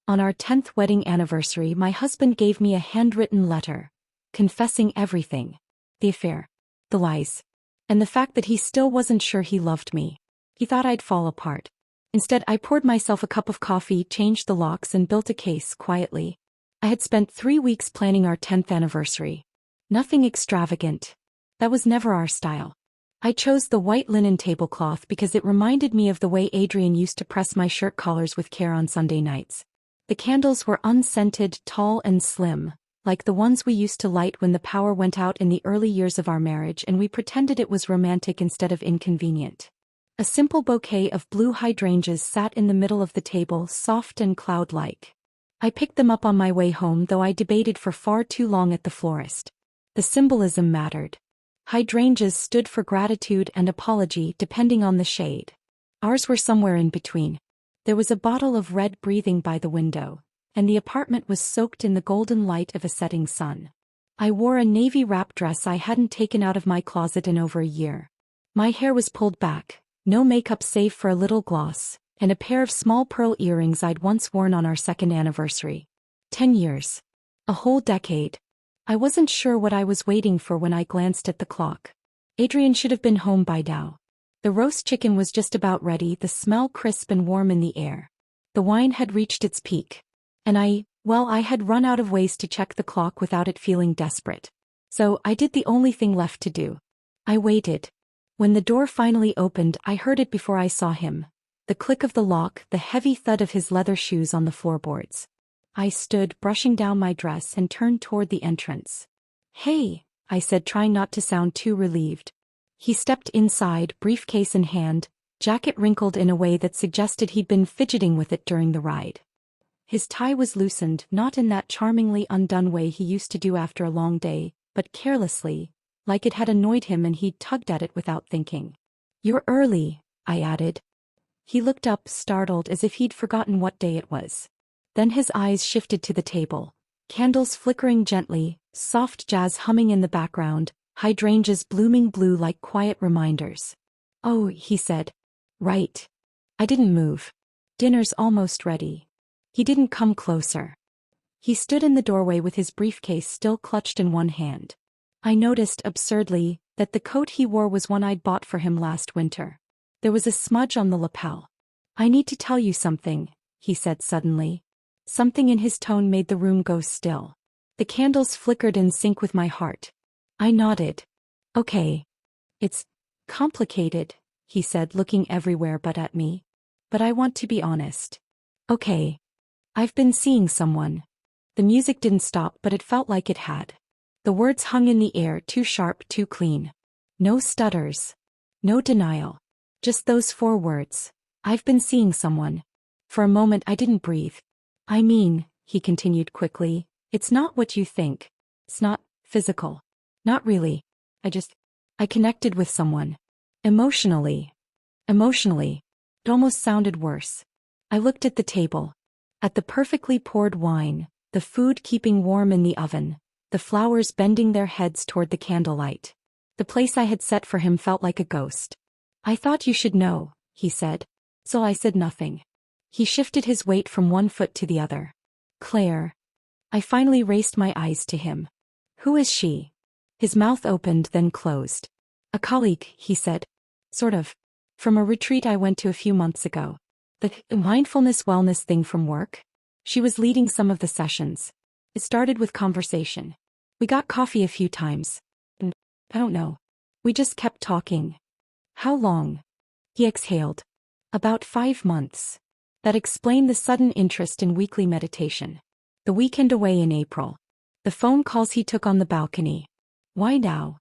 On our 10th wedding anniversary, my husband gave me a handwritten letter, confessing everything. The affair, the lies, and the fact that he still wasn't sure he loved me. He thought I'd fall apart. Instead, I poured myself a cup of coffee, changed the locks, and built a case quietly. I had spent 3 weeks planning our 10th anniversary. Nothing extravagant. That was never our style. I chose the white linen tablecloth because it reminded me of the way Adrian used to press my shirt collars with care on Sunday nights. The candles were unscented, tall and slim, like the ones we used to light when the power went out in the early years of our marriage and we pretended it was romantic instead of inconvenient. A simple bouquet of blue hydrangeas sat in the middle of the table, soft and cloud-like. I picked them up on my way home, though I debated for far too long at the florist. The symbolism mattered. Hydrangeas stood for gratitude and apology depending on the shade. Ours were somewhere in between. There was a bottle of red breathing by the window, and the apartment was soaked in the golden light of a setting sun. I wore a navy wrap dress I hadn't taken out of my closet in over a year. My hair was pulled back, no makeup save for a little gloss, and a pair of small pearl earrings I'd once worn on our 2nd anniversary. 10 years. A whole decade. I wasn't sure what I was waiting for when I glanced at the clock. Adrian should have been home by now. The roast chicken was just about ready, the smell crisp and warm in the air. The wine had reached its peak. And I had run out of ways to check the clock without it feeling desperate. So I did the only thing left to do. I waited. When the door finally opened, I heard it before I saw him. The click of the lock, the heavy thud of his leather shoes on the floorboards. I stood, brushing down my dress, and turned toward the entrance. "Hey," I said, trying not to sound too relieved. He stepped inside, briefcase in hand, jacket wrinkled in a way that suggested he'd been fidgeting with it during the ride. His tie was loosened, not in that charmingly undone way he used to do after a long day, but carelessly, like it had annoyed him and he'd tugged at it without thinking. "You're early," I added. He looked up, startled, as if he'd forgotten what day it was. Then his eyes shifted to the table, candles flickering gently, soft jazz humming in the background, hydrangeas blooming blue like quiet reminders. "Oh," he said. "Right." I didn't move. "Dinner's almost ready." He didn't come closer. He stood in the doorway with his briefcase still clutched in one hand. I noticed, absurdly, that the coat he wore was one I'd bought for him last winter. There was a smudge on the lapel. "I need to tell you something," he said suddenly. Something in his tone made the room go still. The candles flickered in sync with my heart. I nodded. "Okay. It's complicated," he said, looking everywhere but at me. "But I want to be honest." "Okay. I've been seeing someone." The music didn't stop, but it felt like it had. The words hung in the air, too sharp, too clean. No stutters. No denial. Just those 4 words. "I've been seeing someone." For a moment I didn't breathe. "I mean," he continued quickly, "it's not what you think. It's not physical. Not really. I connected with someone. Emotionally. Emotionally." It almost sounded worse. I looked at the table. At the perfectly poured wine, the food keeping warm in the oven, the flowers bending their heads toward the candlelight. The place I had set for him felt like a ghost. "I thought you should know," he said. So I said nothing. He shifted his weight from one foot to the other. "Claire." I finally raised my eyes to him. "Who is she?" His mouth opened, then closed. "A colleague," he said. "Sort of. From a retreat I went to a few months ago. The mindfulness wellness thing from work. She was leading some of the sessions. It started with conversation. We got coffee a few times. And, I don't know. We just kept talking." "How long?" He exhaled. "About 5 months. That explained the sudden interest in weekly meditation. The weekend away in April. The phone calls he took on the balcony. "Why now?"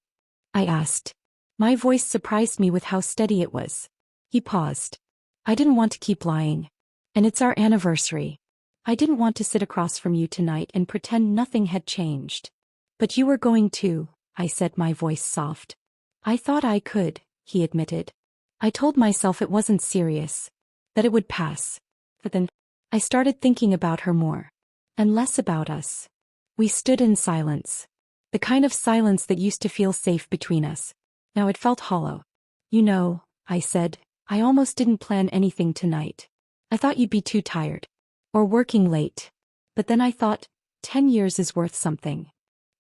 I asked. My voice surprised me with how steady it was. He paused. "I didn't want to keep lying. And it's our anniversary. I didn't want to sit across from you tonight and pretend nothing had changed." "But you were going to," I said, my voice soft. "I thought I could," he admitted. I told myself it wasn't serious. That it would pass. But then, I started thinking about her more. And less about us. We stood in silence. The kind of silence that used to feel safe between us. Now it felt hollow. "You know," I said, "I almost didn't plan anything tonight. I thought you'd be too tired." Or working late. But then I thought, 10 years is worth something.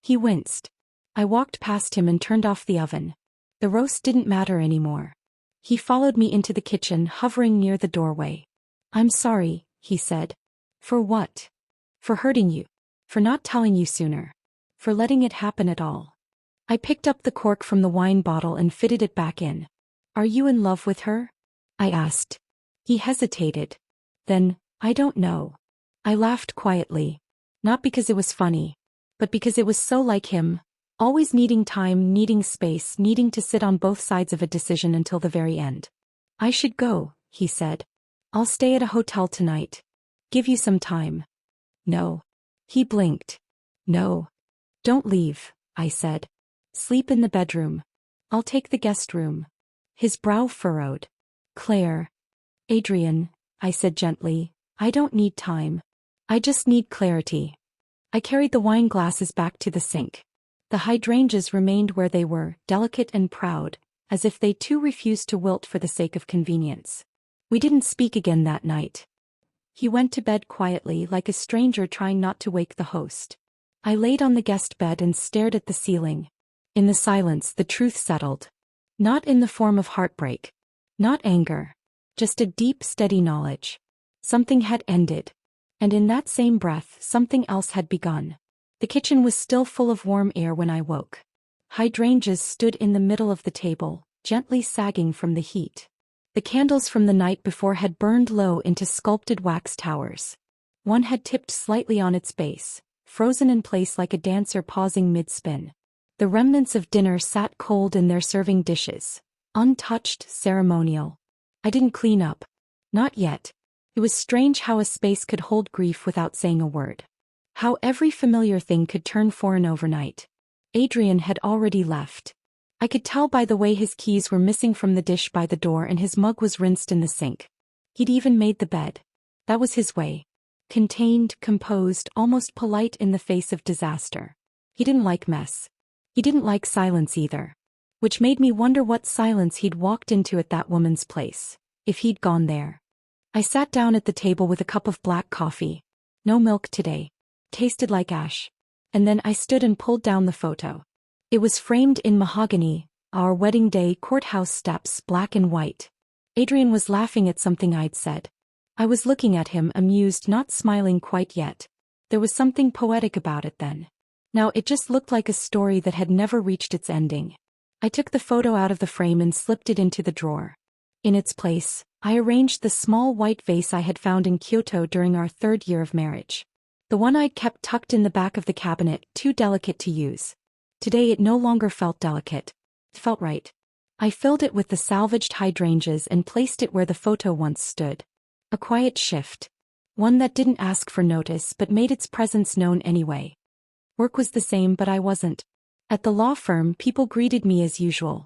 He winced. I walked past him and turned off the oven. The roast didn't matter anymore. He followed me into the kitchen, hovering near the doorway. I'm sorry, he said. For what? For hurting you. For not telling you sooner. For letting it happen at all. I picked up the cork from the wine bottle and fitted it back in. Are you in love with her? I asked. He hesitated. Then, I don't know. I laughed quietly. Not because it was funny. But because it was so like him. Always needing time, needing space, needing to sit on both sides of a decision until the very end. I should go, he said. I'll stay at a hotel tonight. Give you some time. No. He blinked. No. Don't leave, I said. Sleep in the bedroom. I'll take the guest room. His brow furrowed. Claire. Adrian, I said gently, I don't need time. I just need clarity. I carried the wine glasses back to the sink. The hydrangeas remained where they were, delicate and proud, as if they too refused to wilt for the sake of convenience. We didn't speak again that night. He went to bed quietly, like a stranger trying not to wake the host. I laid on the guest bed and stared at the ceiling. In the silence, the truth settled. Not in the form of heartbreak. Not anger. Just a deep, steady knowledge. Something had ended. And in that same breath, something else had begun. The kitchen was still full of warm air when I woke. Hydrangeas stood in the middle of the table, gently sagging from the heat. The candles from the night before had burned low into sculpted wax towers. One had tipped slightly on its base, frozen in place like a dancer pausing mid-spin. The remnants of dinner sat cold in their serving dishes, untouched, ceremonial. I didn't clean up. Not yet. It was strange how a space could hold grief without saying a word. How every familiar thing could turn foreign overnight. Adrian had already left. I could tell by the way his keys were missing from the dish by the door and his mug was rinsed in the sink. He'd even made the bed. That was his way. Contained, composed, almost polite in the face of disaster. He didn't like mess. He didn't like silence either. Which made me wonder what silence he'd walked into at that woman's place, if he'd gone there. I sat down at the table with a cup of black coffee. No milk today. Tasted like ash. And then I stood and pulled down the photo. It was framed in mahogany, our wedding day courthouse steps, black and white. Adrian was laughing at something I'd said. I was looking at him, amused, not smiling quite yet. There was something poetic about it then. Now it just looked like a story that had never reached its ending. I took the photo out of the frame and slipped it into the drawer. In its place, I arranged the small white vase I had found in Kyoto during our 3rd year of marriage. The one I'd kept tucked in the back of the cabinet, too delicate to use. Today it no longer felt delicate. It felt right. I filled it with the salvaged hydrangeas and placed it where the photo once stood. A quiet shift. One that didn't ask for notice but made its presence known anyway. Work was the same but I wasn't. At the law firm, people greeted me as usual.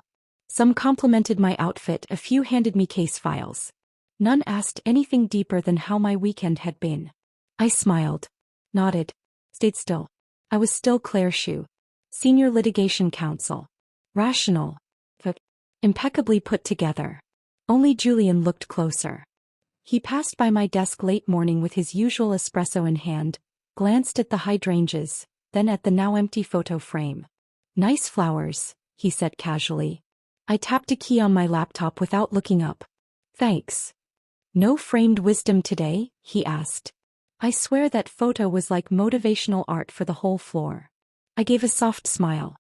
Some complimented my outfit, a few handed me case files. None asked anything deeper than how my weekend had been. I smiled. Nodded. Stayed still. I was still Claire Shue. Senior litigation counsel. Rational. But impeccably put together. Only Julian looked closer. He passed by my desk late morning with his usual espresso in hand, glanced at the hydrangeas, then at the now empty photo frame. Nice flowers, he said casually. I tapped a key on my laptop without looking up. Thanks. No framed wisdom today? He asked. I swear that photo was like motivational art for the whole floor. I gave a soft smile.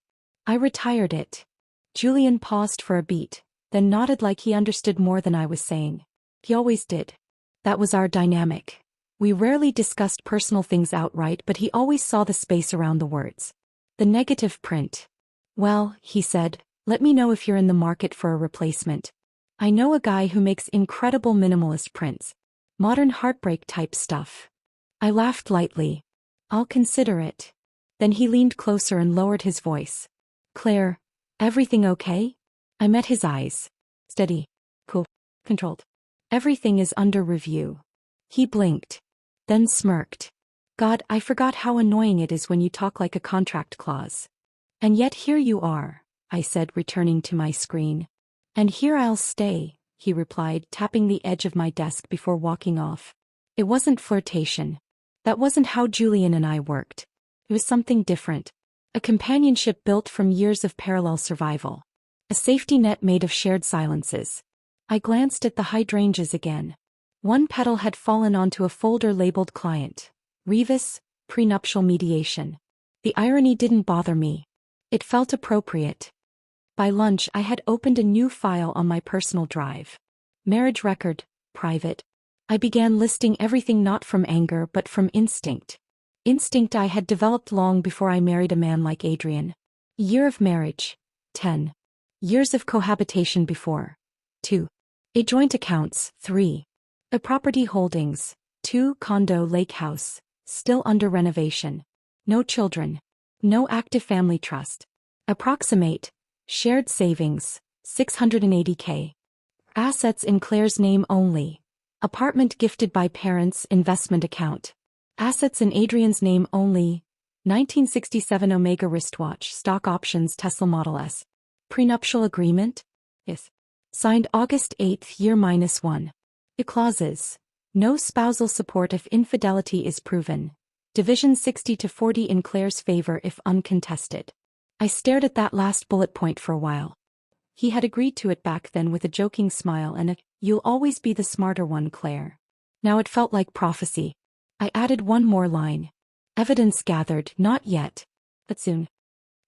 I retired it. Julian paused for a beat, then nodded like he understood more than I was saying. He always did. That was our dynamic. We rarely discussed personal things outright, but he always saw the space around the words. The negative print. Well, he said, let me know if you're in the market for a replacement. I know a guy who makes incredible minimalist prints. Modern heartbreak type stuff. I laughed lightly. I'll consider it. Then he leaned closer and lowered his voice. Claire, everything okay? I met his eyes. Steady. Cool. Controlled. Everything is under review. He blinked. Then smirked. God, I forgot how annoying it is when you talk like a contract clause. And yet here you are, I said, returning to my screen. And here I'll stay, he replied, tapping the edge of my desk before walking off. It wasn't flirtation. That wasn't how Julian and I worked. It was something different. A companionship built from years of parallel survival. A safety net made of shared silences. I glanced at the hydrangeas again. One petal had fallen onto a folder labeled Client. Revis, Prenuptial Mediation. The irony didn't bother me. It felt appropriate. By lunch I had opened a new file on my personal drive. Marriage record, private. I began listing everything not from anger but from instinct. Instinct I had developed long before I married a man like Adrian. Year of marriage, 10. Years of cohabitation before, 2. A joint accounts, 3. A property holdings, 2. Condo lake house, still under renovation. No children. No active family trust. Approximate. Shared savings, $680K. Assets in Claire's name only. Apartment gifted by parents, investment account. Assets in Adrian's name only. 1967 Omega wristwatch, stock options, Tesla Model S. Prenuptial agreement? Yes. Signed August 8th, year -1. Clauses. No spousal support if infidelity is proven. Division 60-40 in Claire's favor if uncontested. I stared at that last bullet point for a while. He had agreed to it back then with a joking smile and a, "You'll always be the smarter one, Claire." Now it felt like prophecy. I added one more line. Evidence gathered, not yet. But soon.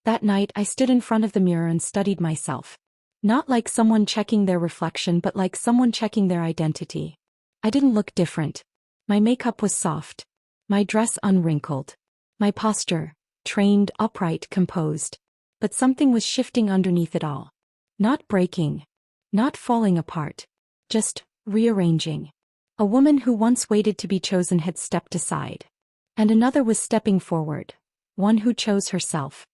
That night I stood in front of the mirror and studied myself. Not like someone checking their reflection but like someone checking their identity. I didn't look different. My makeup was soft. My dress unwrinkled. My posture, trained, upright, composed. But something was shifting underneath it all. Not breaking. Not falling apart. Just rearranging. A woman who once waited to be chosen had stepped aside. And another was stepping forward. One who chose herself.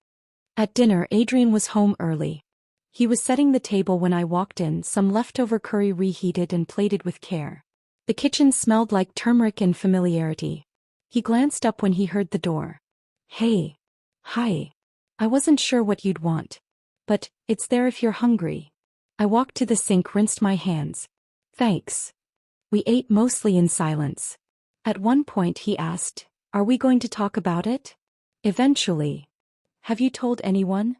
At dinner, Adrian was home early. He was setting the table when I walked in, some leftover curry reheated and plated with care. The kitchen smelled like turmeric and familiarity. He glanced up when he heard the door. "Hey. Hi. I wasn't sure what you'd want. But, it's there if you're hungry." I walked to the sink, rinsed my hands. "Thanks." We ate mostly in silence. At one point he asked, "Are we going to talk about it?" "Eventually." "Have you told anyone?"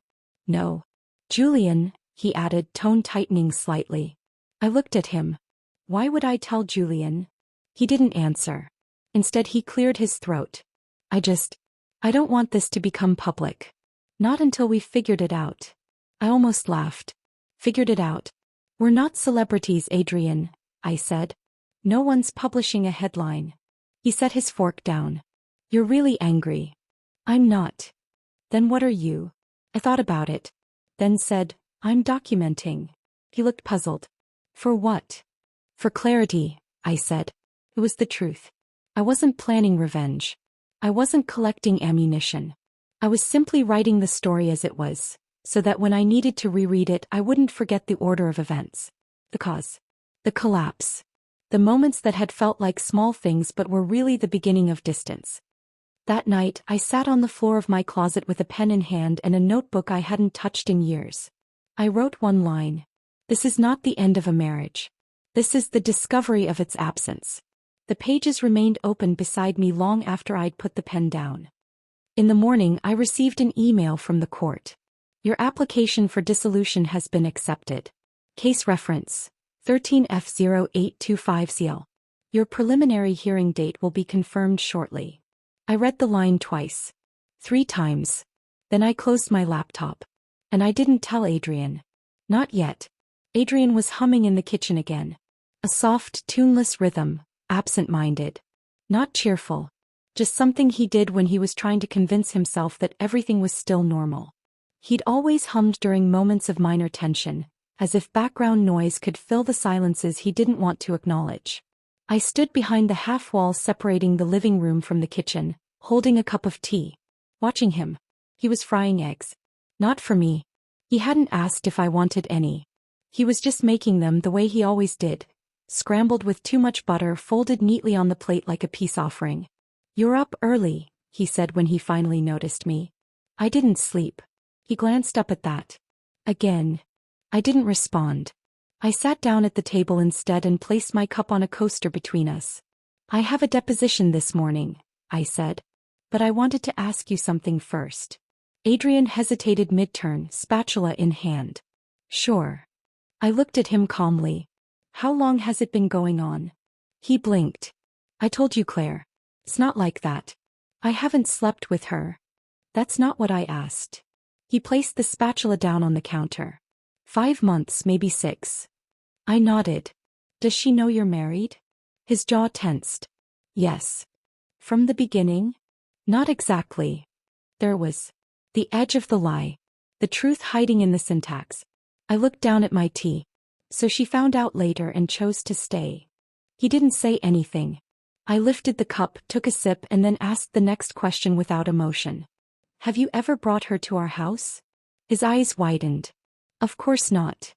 "No." "Julian," he added, tone tightening slightly. I looked at him. Why would I tell Julian? He didn't answer. Instead he cleared his throat. I don't want this to become public. Not until we've figured it out." I almost laughed. "Figured it out? We're not celebrities, Adrian," I said. "No one's publishing a headline." He set his fork down. "You're really angry." "I'm not." "Then what are you?" I thought about it. Then said, "I'm documenting." He looked puzzled. "For what?" "For clarity," I said. It was the truth. I wasn't planning revenge. I wasn't collecting ammunition. I was simply writing the story as it was, so that when I needed to reread it I wouldn't forget the order of events. The cause. The collapse. The moments that had felt like small things but were really the beginning of distance. That night I sat on the floor of my closet with a pen in hand and a notebook I hadn't touched in years. I wrote one line. This is not the end of a marriage. This is the discovery of its absence. The pages remained open beside me long after I'd put the pen down. In the morning I received an email from the court. Your application for dissolution has been accepted. Case reference 13F0825CL. Your preliminary hearing date will be confirmed shortly. I read the line twice. 3 times. Then I closed my laptop. And I didn't tell Adrian. Not yet. Adrian was humming in the kitchen again. A soft, tuneless rhythm, absent-minded. Not cheerful. Just something he did when he was trying to convince himself that everything was still normal. He'd always hummed during moments of minor tension, as if background noise could fill the silences he didn't want to acknowledge. I stood behind the half-wall separating the living room from the kitchen, holding a cup of tea. Watching him. He was frying eggs. Not for me. He hadn't asked if I wanted any. He was just making them the way he always did. Scrambled with too much butter folded neatly on the plate like a peace offering. "You're up early," he said when he finally noticed me. I didn't sleep. He glanced up at that. Again. I didn't respond. I sat down at the table instead and placed my cup on a coaster between us. I have a deposition this morning, I said. But I wanted to ask you something first. Adrian hesitated mid-turn, spatula in hand. Sure. I looked at him calmly. How long has it been going on? He blinked. I told you, Claire. It's not like that. I haven't slept with her. That's not what I asked. He placed the spatula down on the counter. 5 months, maybe 6. I nodded. Does she know you're married? His jaw tensed. Yes. From the beginning? Not exactly. There was the edge of the lie, the truth hiding in the syntax. I looked down at my tea. So she found out later and chose to stay. He didn't say anything. I lifted the cup, took a sip, and then asked the next question without emotion. Have you ever brought her to our house? His eyes widened. Of course not.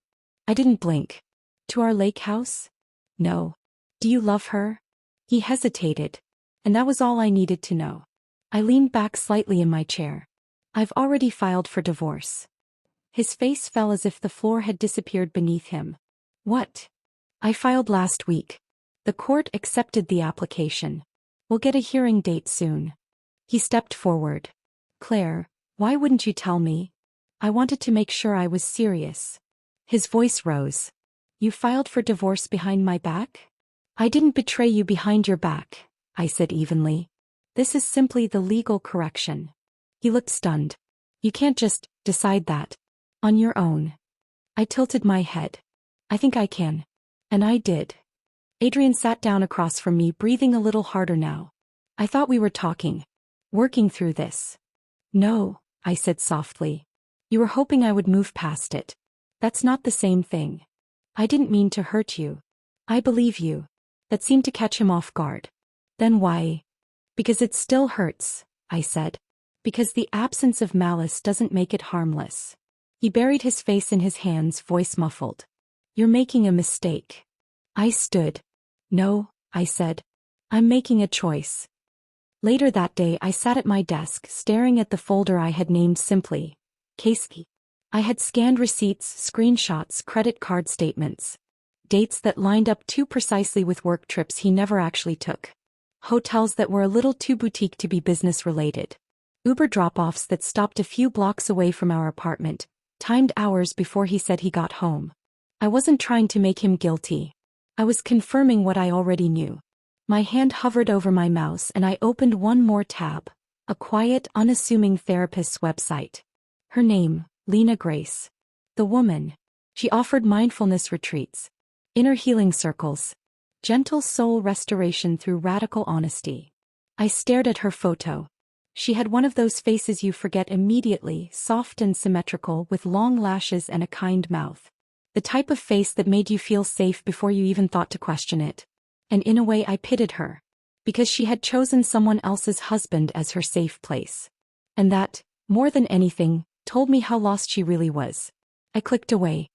I didn't blink. To our lake house? No. Do you love her? He hesitated. And that was all I needed to know. I leaned back slightly in my chair. I've already filed for divorce. His face fell as if the floor had disappeared beneath him. What? I filed last week. The court accepted the application. We'll get a hearing date soon. He stepped forward. Claire, why wouldn't you tell me? I wanted to make sure I was serious. His voice rose. You filed for divorce behind my back? I didn't betray you behind your back, I said evenly. This is simply the legal correction. He looked stunned. You can't just decide that. On your own. I tilted my head. I think I can. And I did. Adrian sat down across from me, breathing a little harder now. I thought we were talking. Working through this. No, I said softly. You were hoping I would move past it. That's not the same thing. I didn't mean to hurt you. I believe you. That seemed to catch him off guard. Then why? Because it still hurts, I said. Because the absence of malice doesn't make it harmless. He buried his face in his hands, voice muffled. You're making a mistake. I stood. No, I said. I'm making a choice. Later that day I sat at my desk, staring at the folder I had named simply Casey. I had scanned receipts, screenshots, credit card statements. Dates that lined up too precisely with work trips he never actually took. Hotels that were a little too boutique to be business-related. Uber drop-offs that stopped a few blocks away from our apartment, timed hours before he said he got home. I wasn't trying to make him guilty. I was confirming what I already knew. My hand hovered over my mouse and I opened one more tab. A quiet, unassuming therapist's website. Her name, Lena Grace. The woman. She offered mindfulness retreats. Inner healing circles. Gentle soul restoration through radical honesty. I stared at her photo. She had one of those faces you forget immediately, soft and symmetrical with long lashes and a kind mouth. The type of face that made you feel safe before you even thought to question it. And in a way I pitied her. Because she had chosen someone else's husband as her safe place. And that, more than anything, told me how lost she really was. I clicked away.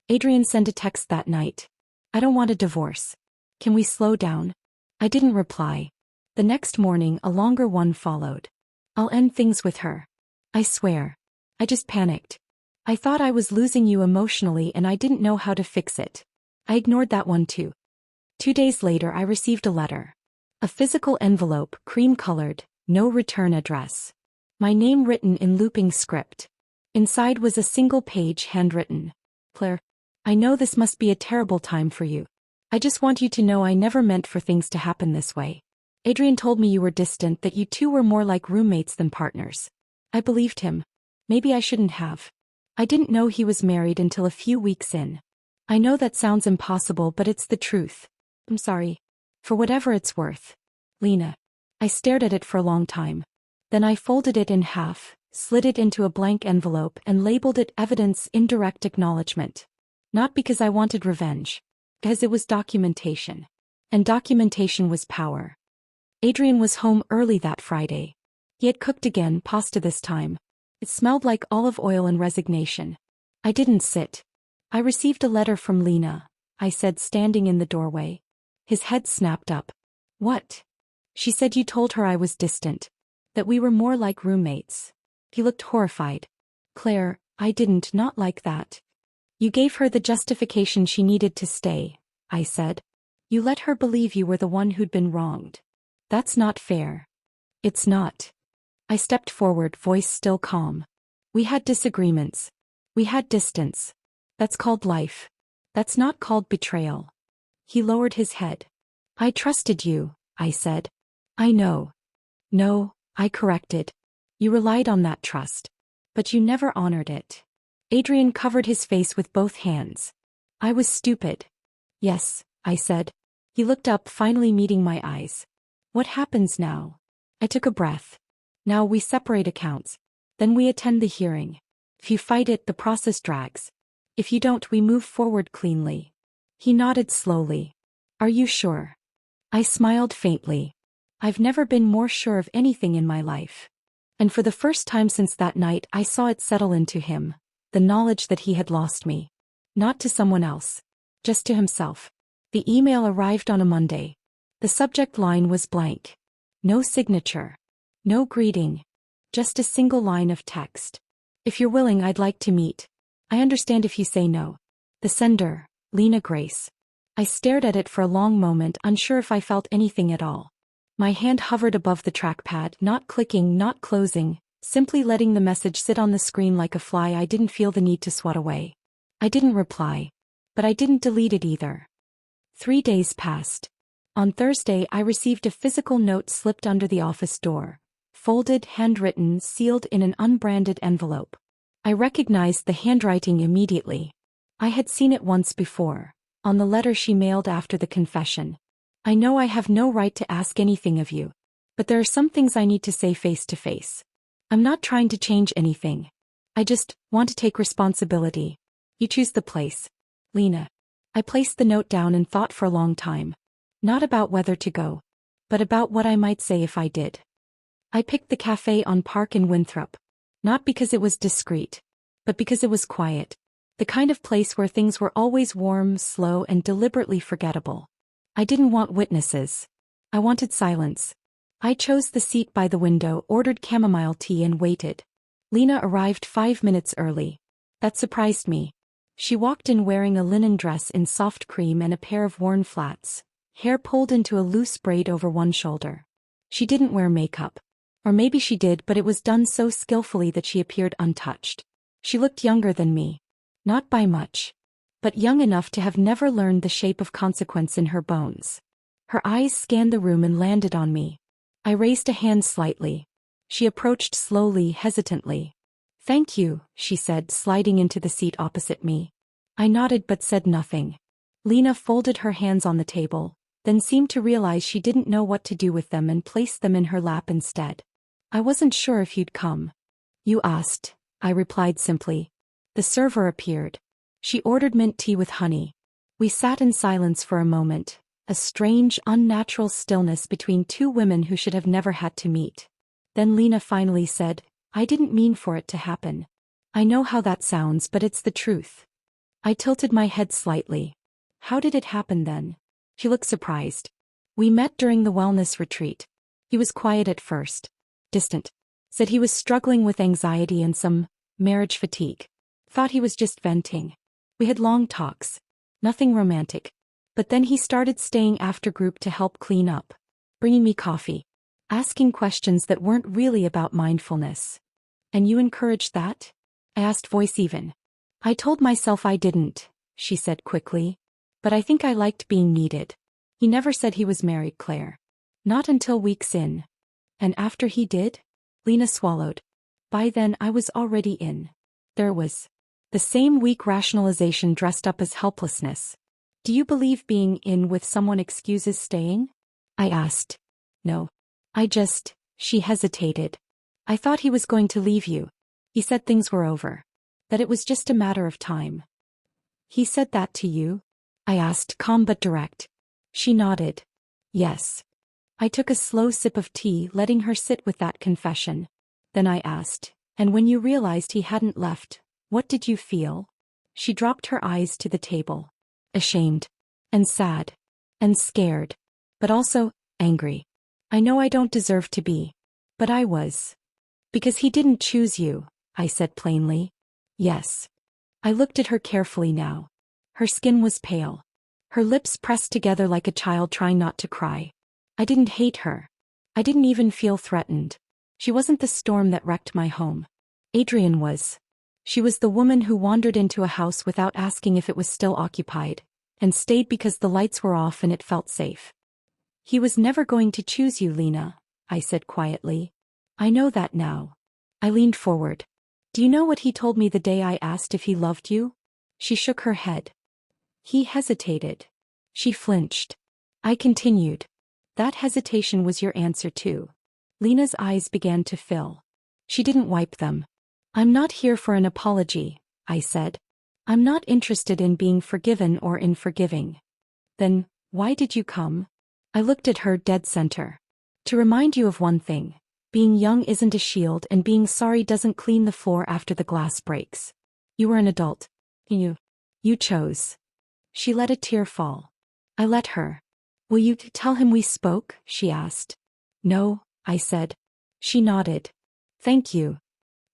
Adrian sent a text that night. I don't want a divorce. Can we slow down? I didn't reply. The next morning a longer one followed. I'll end things with her. I swear. I just panicked. I thought I was losing you emotionally and I didn't know how to fix it. I ignored that one too. 2 days later I received a letter. A physical envelope, cream-colored, no return address. My name written in looping script. Inside was a single page handwritten. Claire, I know this must be a terrible time for you. I just want you to know I never meant for things to happen this way. Adrian told me you were distant, that you two were more like roommates than partners. I believed him. Maybe I shouldn't have. I didn't know he was married until a few weeks in. I know that sounds impossible, but it's the truth. I'm sorry. For whatever it's worth. Lena. I stared at it for a long time. Then I folded it in half, slid it into a blank envelope and labeled it Evidence Indirect Acknowledgement. Not because I wanted revenge. Because it was documentation. And documentation was power. Adrian was home early that Friday. He had cooked again, pasta this time. It smelled like olive oil and resignation. I didn't sit. I received a letter from Lena, I said, standing in the doorway. His head snapped up. What? She said you told her I was distant. That we were more like roommates. He looked horrified. Claire, I didn't, not like that. You gave her the justification she needed to stay, I said. You let her believe you were the one who'd been wronged. That's not fair. It's not. I stepped forward, voice still calm. We had disagreements. We had distance. That's called life. That's not called betrayal. He lowered his head. I trusted you, I said. I know. No, I corrected. You relied on that trust. But you never honored it. Adrian covered his face with both hands. I was stupid. Yes, I said. He looked up, finally meeting my eyes. What happens now? I took a breath. Now we separate accounts. Then we attend the hearing. If you fight it, the process drags. If you don't, we move forward cleanly. He nodded slowly. Are you sure? I smiled faintly. I've never been more sure of anything in my life. And for the first time since that night, I saw it settle into him, the knowledge that he had lost me. Not to someone else. Just to himself. The email arrived on a Monday. The subject line was blank. No signature. No greeting. Just a single line of text. If you're willing, I'd like to meet. I understand if you say no. The sender, Lena Grace. I stared at it for a long moment, unsure if I felt anything at all. My hand hovered above the trackpad, not clicking, not closing, simply letting the message sit on the screen like a fly I didn't feel the need to swat away. I didn't reply. But I didn't delete it either. 3 days passed. On Thursday, I received a physical note slipped under the office door. Folded, handwritten, sealed in an unbranded envelope. I recognized the handwriting immediately. I had seen it once before, on the letter she mailed after the confession. I know I have no right to ask anything of you, but there are some things I need to say face to face. I'm not trying to change anything. I just want to take responsibility. You choose the place. Lena. I placed the note down and thought for a long time. Not about whether to go, but about what I might say if I did. I picked the cafe on Park in Winthrop. Not because it was discreet, but because it was quiet. The kind of place where things were always warm, slow, and deliberately forgettable. I didn't want witnesses. I wanted silence. I chose the seat by the window, ordered chamomile tea, and waited. Lena arrived 5 minutes early. That surprised me. She walked in wearing a linen dress in soft cream and a pair of worn flats, hair pulled into a loose braid over one shoulder. She didn't wear makeup. Or maybe she did, but it was done so skillfully that she appeared untouched. She looked younger than me. Not by much. But young enough to have never learned the shape of consequence in her bones. Her eyes scanned the room and landed on me. I raised a hand slightly. She approached slowly, hesitantly. Thank you, she said, sliding into the seat opposite me. I nodded but said nothing. Lena folded her hands on the table, then seemed to realize she didn't know what to do with them and placed them in her lap instead. I wasn't sure if you'd come. You asked, I replied simply. The server appeared. She ordered mint tea with honey. We sat in silence for a moment, a strange, unnatural stillness between two women who should have never had to meet. Then Lena finally said, I didn't mean for it to happen. I know how that sounds, but it's the truth. I tilted my head slightly. How did it happen then? She looked surprised. We met during the wellness retreat. He was quiet at first. Distant. Said he was struggling with anxiety and some marriage fatigue. Thought he was just venting. We had long talks. Nothing romantic. But then he started staying after group to help clean up. Bringing me coffee. Asking questions that weren't really about mindfulness. And you encouraged that? I asked, voice even. I told myself I didn't, she said quickly. But I think I liked being needed. He never said he was married, Claire. Not until weeks in. And after he did? Lena swallowed. By then I was already in. There was the same weak rationalization dressed up as helplessness. Do you believe being in with someone excuses staying? I asked. No. She hesitated. I thought he was going to leave you. He said things were over. That it was just a matter of time. He said that to you? I asked, calm but direct. She nodded. Yes. I took a slow sip of tea, letting her sit with that confession. Then I asked, and when you realized he hadn't left, what did you feel? She dropped her eyes to the table. Ashamed. And sad. And scared. But also, angry. I know I don't deserve to be. But I was. Because he didn't choose you, I said plainly. Yes. I looked at her carefully now. Her skin was pale. Her lips pressed together like a child trying not to cry. I didn't hate her. I didn't even feel threatened. She wasn't the storm that wrecked my home. Adrian was. She was the woman who wandered into a house without asking if it was still occupied, and stayed because the lights were off and it felt safe. He was never going to choose you, Lena, I said quietly. I know that now. I leaned forward. Do you know what he told me the day I asked if he loved you? She shook her head. He hesitated. She flinched. I continued. That hesitation was your answer too. Lena's eyes began to fill. She didn't wipe them. I'm not here for an apology, I said. I'm not interested in being forgiven or in forgiving. Then, why did you come? I looked at her dead center. To remind you of one thing. Being young isn't a shield and being sorry doesn't clean the floor after the glass breaks. You were an adult. You chose. She let a tear fall. I let her. Will you tell him we spoke? She asked. No, I said. She nodded. Thank you.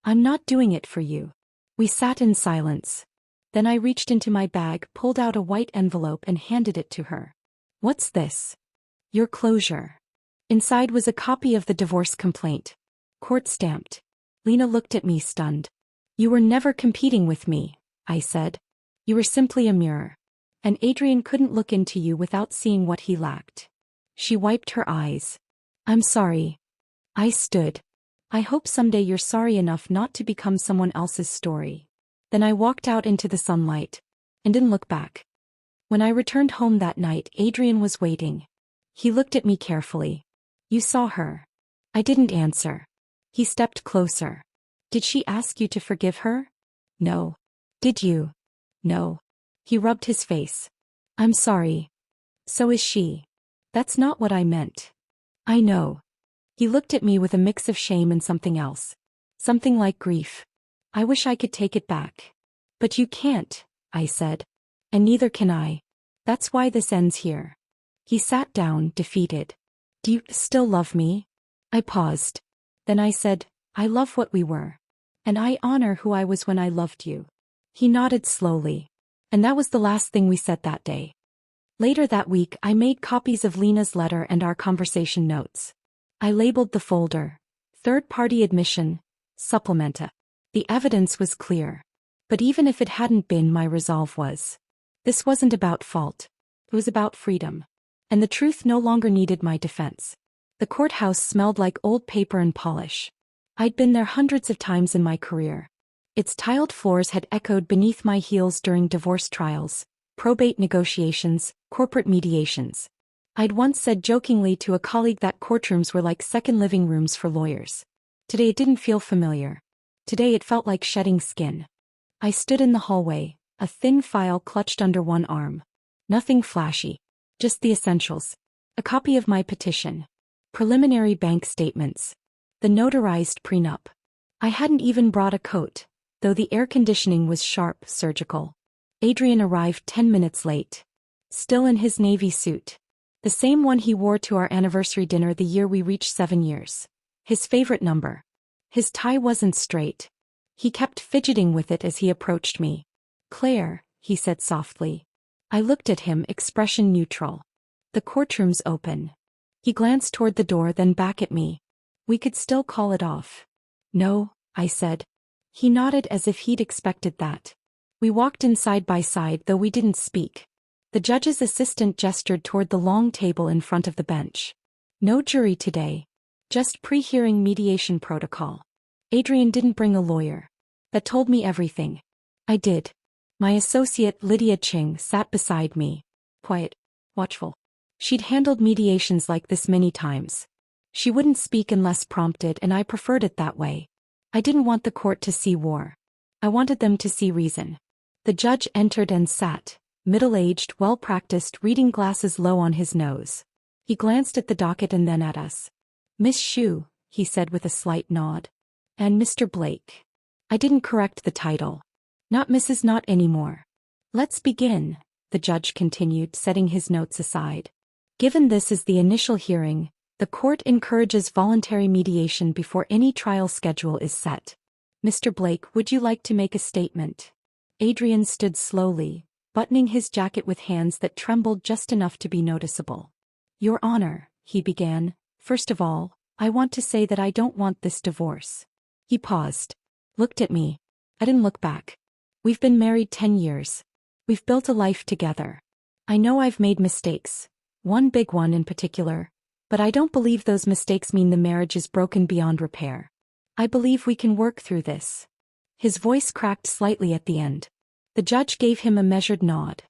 I'm not doing it for you. We sat in silence. Then I reached into my bag, pulled out a white envelope and handed it to her. What's this? Your closure. Inside was a copy of the divorce complaint. Court stamped. Lena looked at me stunned. You were never competing with me, I said. You were simply a mirror. And Adrian couldn't look into you without seeing what he lacked. She wiped her eyes. I'm sorry. I stood. I hope someday you're sorry enough not to become someone else's story. Then I walked out into the sunlight. And didn't look back. When I returned home that night, Adrian was waiting. He looked at me carefully. You saw her. I didn't answer. He stepped closer. Did she ask you to forgive her? No. Did you? No. He rubbed his face. I'm sorry. So is she. That's not what I meant. I know. He looked at me with a mix of shame and something else. Something like grief. I wish I could take it back. But you can't, I said. And neither can I. That's why this ends here. He sat down, defeated. Do you still love me? I paused. Then I said, I love what we were. And I honor who I was when I loved you. He nodded slowly. And that was the last thing we said that day. Later that week, I made copies of Lena's letter and our conversation notes. I labeled the folder, third-party admission, supplementa. The evidence was clear. But even if it hadn't been, my resolve was. This wasn't about fault. It was about freedom. And the truth no longer needed my defense. The courthouse smelled like old paper and polish. I'd been there hundreds of times in my career. Its tiled floors had echoed beneath my heels during divorce trials, probate negotiations, corporate mediations. I'd once said jokingly to a colleague that courtrooms were like second living rooms for lawyers. Today it didn't feel familiar. Today it felt like shedding skin. I stood in the hallway, a thin file clutched under one arm. Nothing flashy. Just the essentials. A copy of my petition. Preliminary bank statements. The notarized prenup. I hadn't even brought a coat, though the air conditioning was sharp, surgical. Adrian arrived 10 minutes late. Still in his navy suit. The same one he wore to our anniversary dinner the year we reached 7 years. His favorite number. His tie wasn't straight. He kept fidgeting with it as he approached me. Claire, he said softly. I looked at him, expression neutral. The courtroom's open. He glanced toward the door, then back at me. We could still call it off. No, I said. He nodded as if he'd expected that. We walked in side by side, though we didn't speak. The judge's assistant gestured toward the long table in front of the bench. No jury today. Just pre-hearing mediation protocol. Adrian didn't bring a lawyer. That told me everything. I did. My associate, Lydia Ching, sat beside me. Quiet. Watchful. She'd handled mediations like this many times. She wouldn't speak unless prompted, and I preferred it that way. I didn't want the court to see war. I wanted them to see reason. The judge entered and sat, middle-aged, well-practiced, reading glasses low on his nose. He glanced at the docket and then at us. Miss Shu, he said with a slight nod. And Mr. Blake. I didn't correct the title. Not Mrs. Not anymore. Let's begin, the judge continued, setting his notes aside. Given this is the initial hearing, the court encourages voluntary mediation before any trial schedule is set. Mr. Blake, would you like to make a statement? Adrian stood slowly, buttoning his jacket with hands that trembled just enough to be noticeable. "Your Honor," he began, "first of all, I want to say that I don't want this divorce." He paused. Looked at me. I didn't look back. "We've been married 10 years. We've built a life together. I know I've made mistakes, one big one in particular, but I don't believe those mistakes mean the marriage is broken beyond repair. I believe we can work through this." His voice cracked slightly at the end. The judge gave him a measured nod.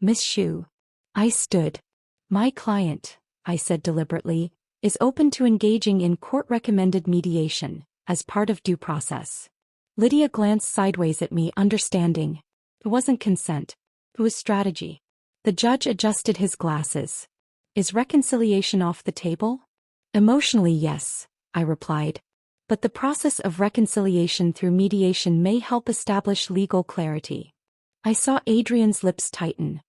"Miss Xu." I stood. "My client," I said deliberately, "is open to engaging in court-recommended mediation, as part of due process." Lydia glanced sideways at me, understanding. It wasn't consent. It was strategy. The judge adjusted his glasses. "Is reconciliation off the table?" "Emotionally, yes," I replied. "But the process of reconciliation through mediation may help establish legal clarity." I saw Adrian's lips tighten.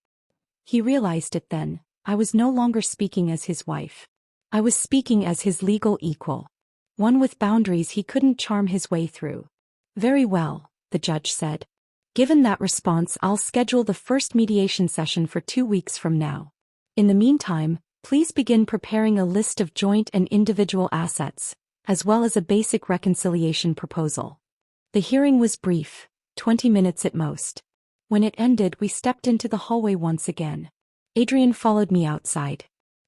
He realized it then. I was no longer speaking as his wife. I was speaking as his legal equal. One with boundaries he couldn't charm his way through. "Very well," the judge said. "Given that response, I'll schedule the first mediation session for 2 weeks from now. In the meantime, please begin preparing a list of joint and individual assets, as well as a basic reconciliation proposal." The hearing was brief, 20 minutes at most. When it ended, we stepped into the hallway once again. Adrian followed me outside.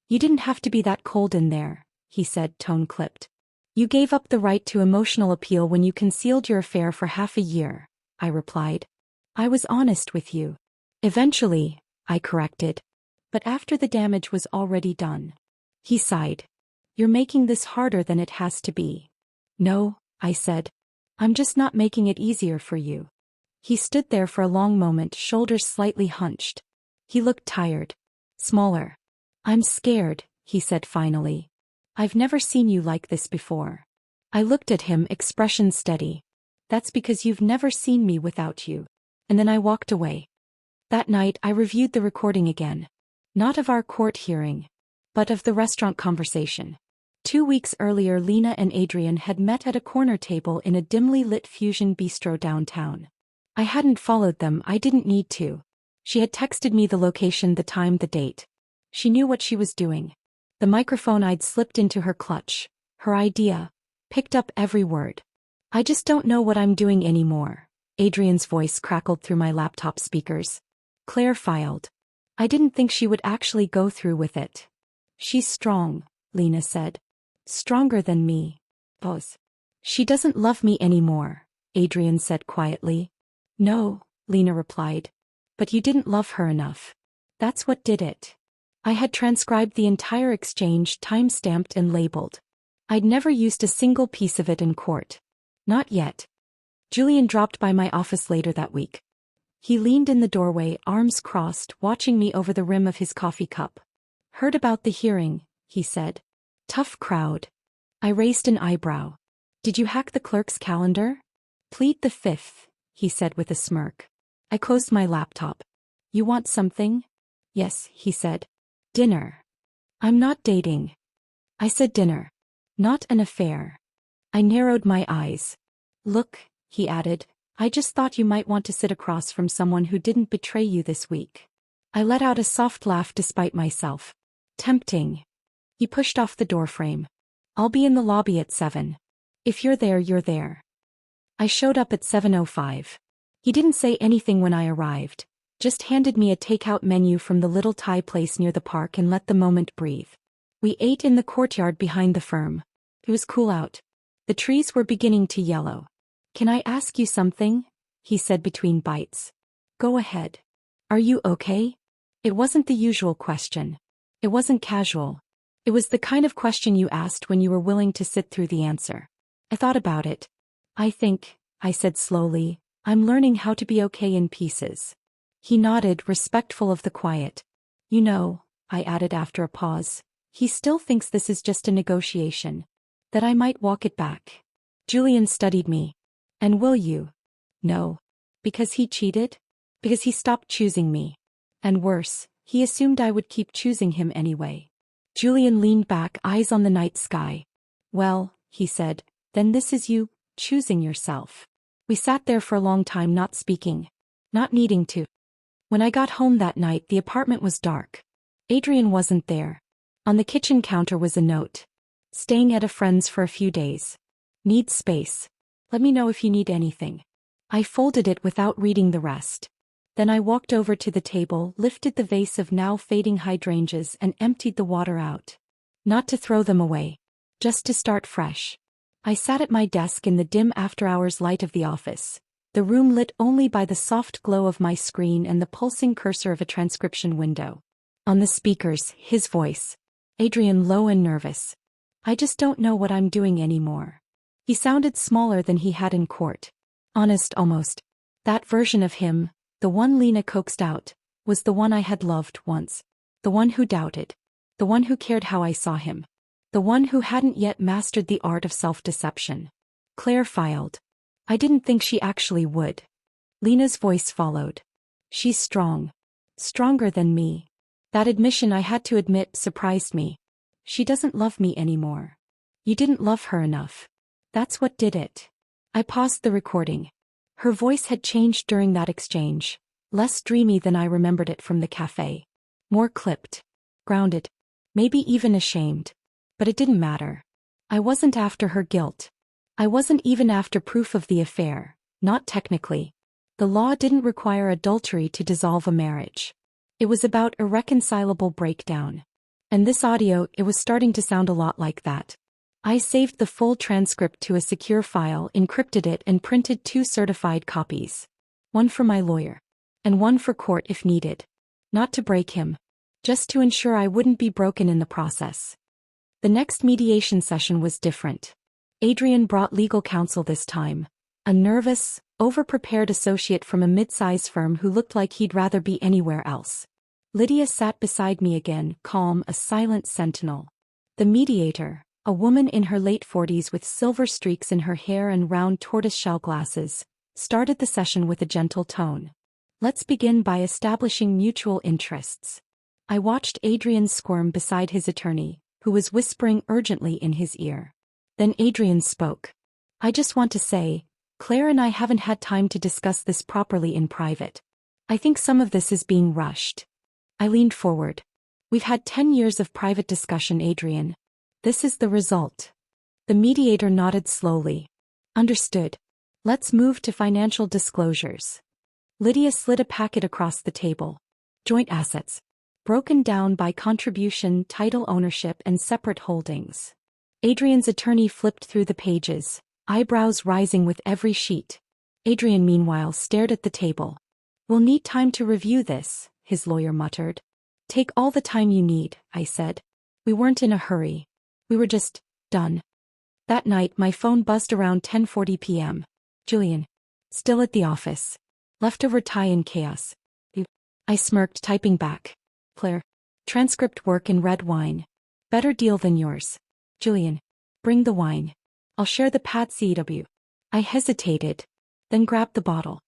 "You didn't have to be that cold in there," he said, tone clipped. "You gave up the right to emotional appeal when you concealed your affair for half a year," I replied. "I was honest with you." "Eventually," I corrected. "But after the damage was already done." He sighed. "You're making this harder than it has to be." "No," I said. "I'm just not making it easier for you." He stood there for a long moment, shoulders slightly hunched. He looked tired. Smaller. "I'm scared," he said finally. "I've never seen you like this before." I looked at him, expression steady. "That's because you've never seen me without you." And then I walked away. That night I reviewed the recording again. Not of our court hearing, but of the restaurant conversation. 2 weeks earlier, Lena and Adrian had met at a corner table in a dimly lit fusion bistro downtown. I hadn't followed them, I didn't need to. She had texted me the location, the time, the date. She knew what she was doing. The microphone I'd slipped into her clutch, her idea, picked up every word. "I just don't know what I'm doing anymore." Adrian's voice crackled through my laptop speakers. Claire filed. "I didn't think she would actually go through with it." "She's strong," Lena said. "Stronger than me." Pause. "She doesn't love me anymore," Adrian said quietly. "No," Lena replied. "But you didn't love her enough. That's what did it." I had transcribed the entire exchange, time-stamped and labeled. I'd never used a single piece of it in court. Not yet. Julian dropped by my office later that week. He leaned in the doorway, arms crossed, watching me over the rim of his coffee cup. "Heard about the hearing," he said. "Tough crowd." I raised an eyebrow. "Did you hack the clerk's calendar?" "Plead the fifth," he said with a smirk. I closed my laptop. "You want something?" "Yes," he said. "Dinner." "I'm not dating." I said dinner. "Not an affair." I narrowed my eyes. "Look," he added, "I just thought you might want to sit across from someone who didn't betray you this week." I let out a soft laugh despite myself. Tempting. He pushed off the doorframe. "I'll be in the lobby at 7. If you're there, you're there." I showed up at 7:05. He didn't say anything when I arrived, just handed me a takeout menu from the little Thai place near the park and let the moment breathe. We ate in the courtyard behind the firm. It was cool out. The trees were beginning to yellow. "Can I ask you something?" he said between bites. "Go ahead." "Are you okay?" It wasn't the usual question. It wasn't casual. It was the kind of question you asked when you were willing to sit through the answer. I thought about it. "I think," I said slowly, "I'm learning how to be okay in pieces." He nodded, respectful of the quiet. "You know," I added after a pause, "he still thinks this is just a negotiation. That I might walk it back." Julian studied me. "And will you?" "No." "Because he cheated?" "Because he stopped choosing me. And worse, he assumed I would keep choosing him anyway." Julian leaned back, eyes on the night sky. "Well," he said, "then this is you, choosing yourself." We sat there for a long time, not speaking. Not needing to. When I got home that night, the apartment was dark. Adrian wasn't there. On the kitchen counter was a note. Staying at a friend's for a few days. Need space. Let me know if you need anything. I folded it without reading the rest. Then I walked over to the table, lifted the vase of now fading hydrangeas and emptied the water out. Not to throw them away. Just to start fresh. I sat at my desk in the dim after-hours light of the office, the room lit only by the soft glow of my screen and the pulsing cursor of a transcription window. On the speakers, his voice. Adrian, low and nervous. I just don't know what I'm doing anymore. He sounded smaller than he had in court. Honest almost. That version of him, the one Lena coaxed out, was the one I had loved once. The one who doubted. The one who cared how I saw him. The one who hadn't yet mastered the art of self-deception. Claire filed. I didn't think she actually would. Lena's voice followed. She's strong. Stronger than me. That admission, I had to admit, surprised me. She doesn't love me anymore. You didn't love her enough. That's what did it. I paused the recording. Her voice had changed during that exchange, less dreamy than I remembered it from the cafe. More clipped. Grounded. Maybe even ashamed. But it didn't matter. I wasn't after her guilt. I wasn't even after proof of the affair, not technically. The law didn't require adultery to dissolve a marriage. It was about irreconcilable breakdown. And this audio, it was starting to sound a lot like that. I saved the full transcript to a secure file, encrypted it and printed 2 certified copies. One for my lawyer. And one for court if needed. Not to break him. Just to ensure I wouldn't be broken in the process. The next mediation session was different. Adrian brought legal counsel this time. A nervous, over-prepared associate from a mid-size firm who looked like he'd rather be anywhere else. Lydia sat beside me again, calm, a silent sentinel. The mediator, a woman in her late 40s with silver streaks in her hair and round tortoiseshell glasses, started the session with a gentle tone. Let's begin by establishing mutual interests. I watched Adrian squirm beside his attorney, who was whispering urgently in his ear. Then Adrian spoke. I just want to say, Claire and I haven't had time to discuss this properly in private. I think some of this is being rushed. I leaned forward. We've had 10 years of private discussion, Adrian. This is the result. The mediator nodded slowly. Understood. Let's move to financial disclosures. Lydia slid a packet across the table. Joint assets. Broken down by contribution, title ownership and separate holdings. Adrian's attorney flipped through the pages, eyebrows rising with every sheet. Adrian meanwhile stared at the table. We'll need time to review this, his lawyer muttered. Take all the time you need, I said. We weren't in a hurry. We were just done. That night my phone buzzed around 10:40 p.m. Julian. Still at the office. Leftover tie in chaos. I smirked, typing back. Claire. Transcript work in red wine. Better deal than yours. Julian. Bring the wine. I'll share the pad CW. I hesitated, then grabbed the bottle.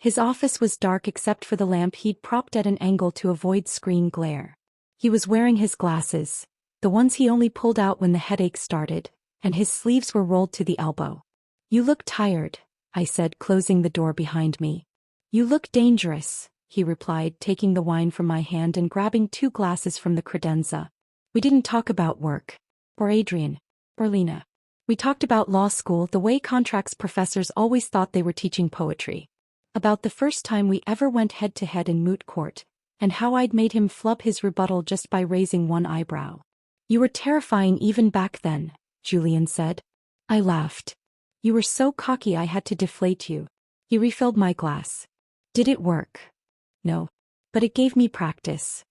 His office was dark except for the lamp he'd propped at an angle to avoid screen glare. He was wearing his glasses, the ones he only pulled out when the headache started, and his sleeves were rolled to the elbow. You look tired, I said, closing the door behind me. You look dangerous, he replied, taking the wine from my hand and grabbing 2 glasses from the credenza. We didn't talk about work. Or Adrian. Or Lena. We talked about law school, the way contracts professors always thought they were teaching poetry. About the first time we ever went head-to-head in moot court, and how I'd made him flub his rebuttal just by raising one eyebrow. You were terrifying even back then, Julian said. I laughed. You were so cocky I had to deflate you. He refilled my glass. Did it work? No. But it gave me practice.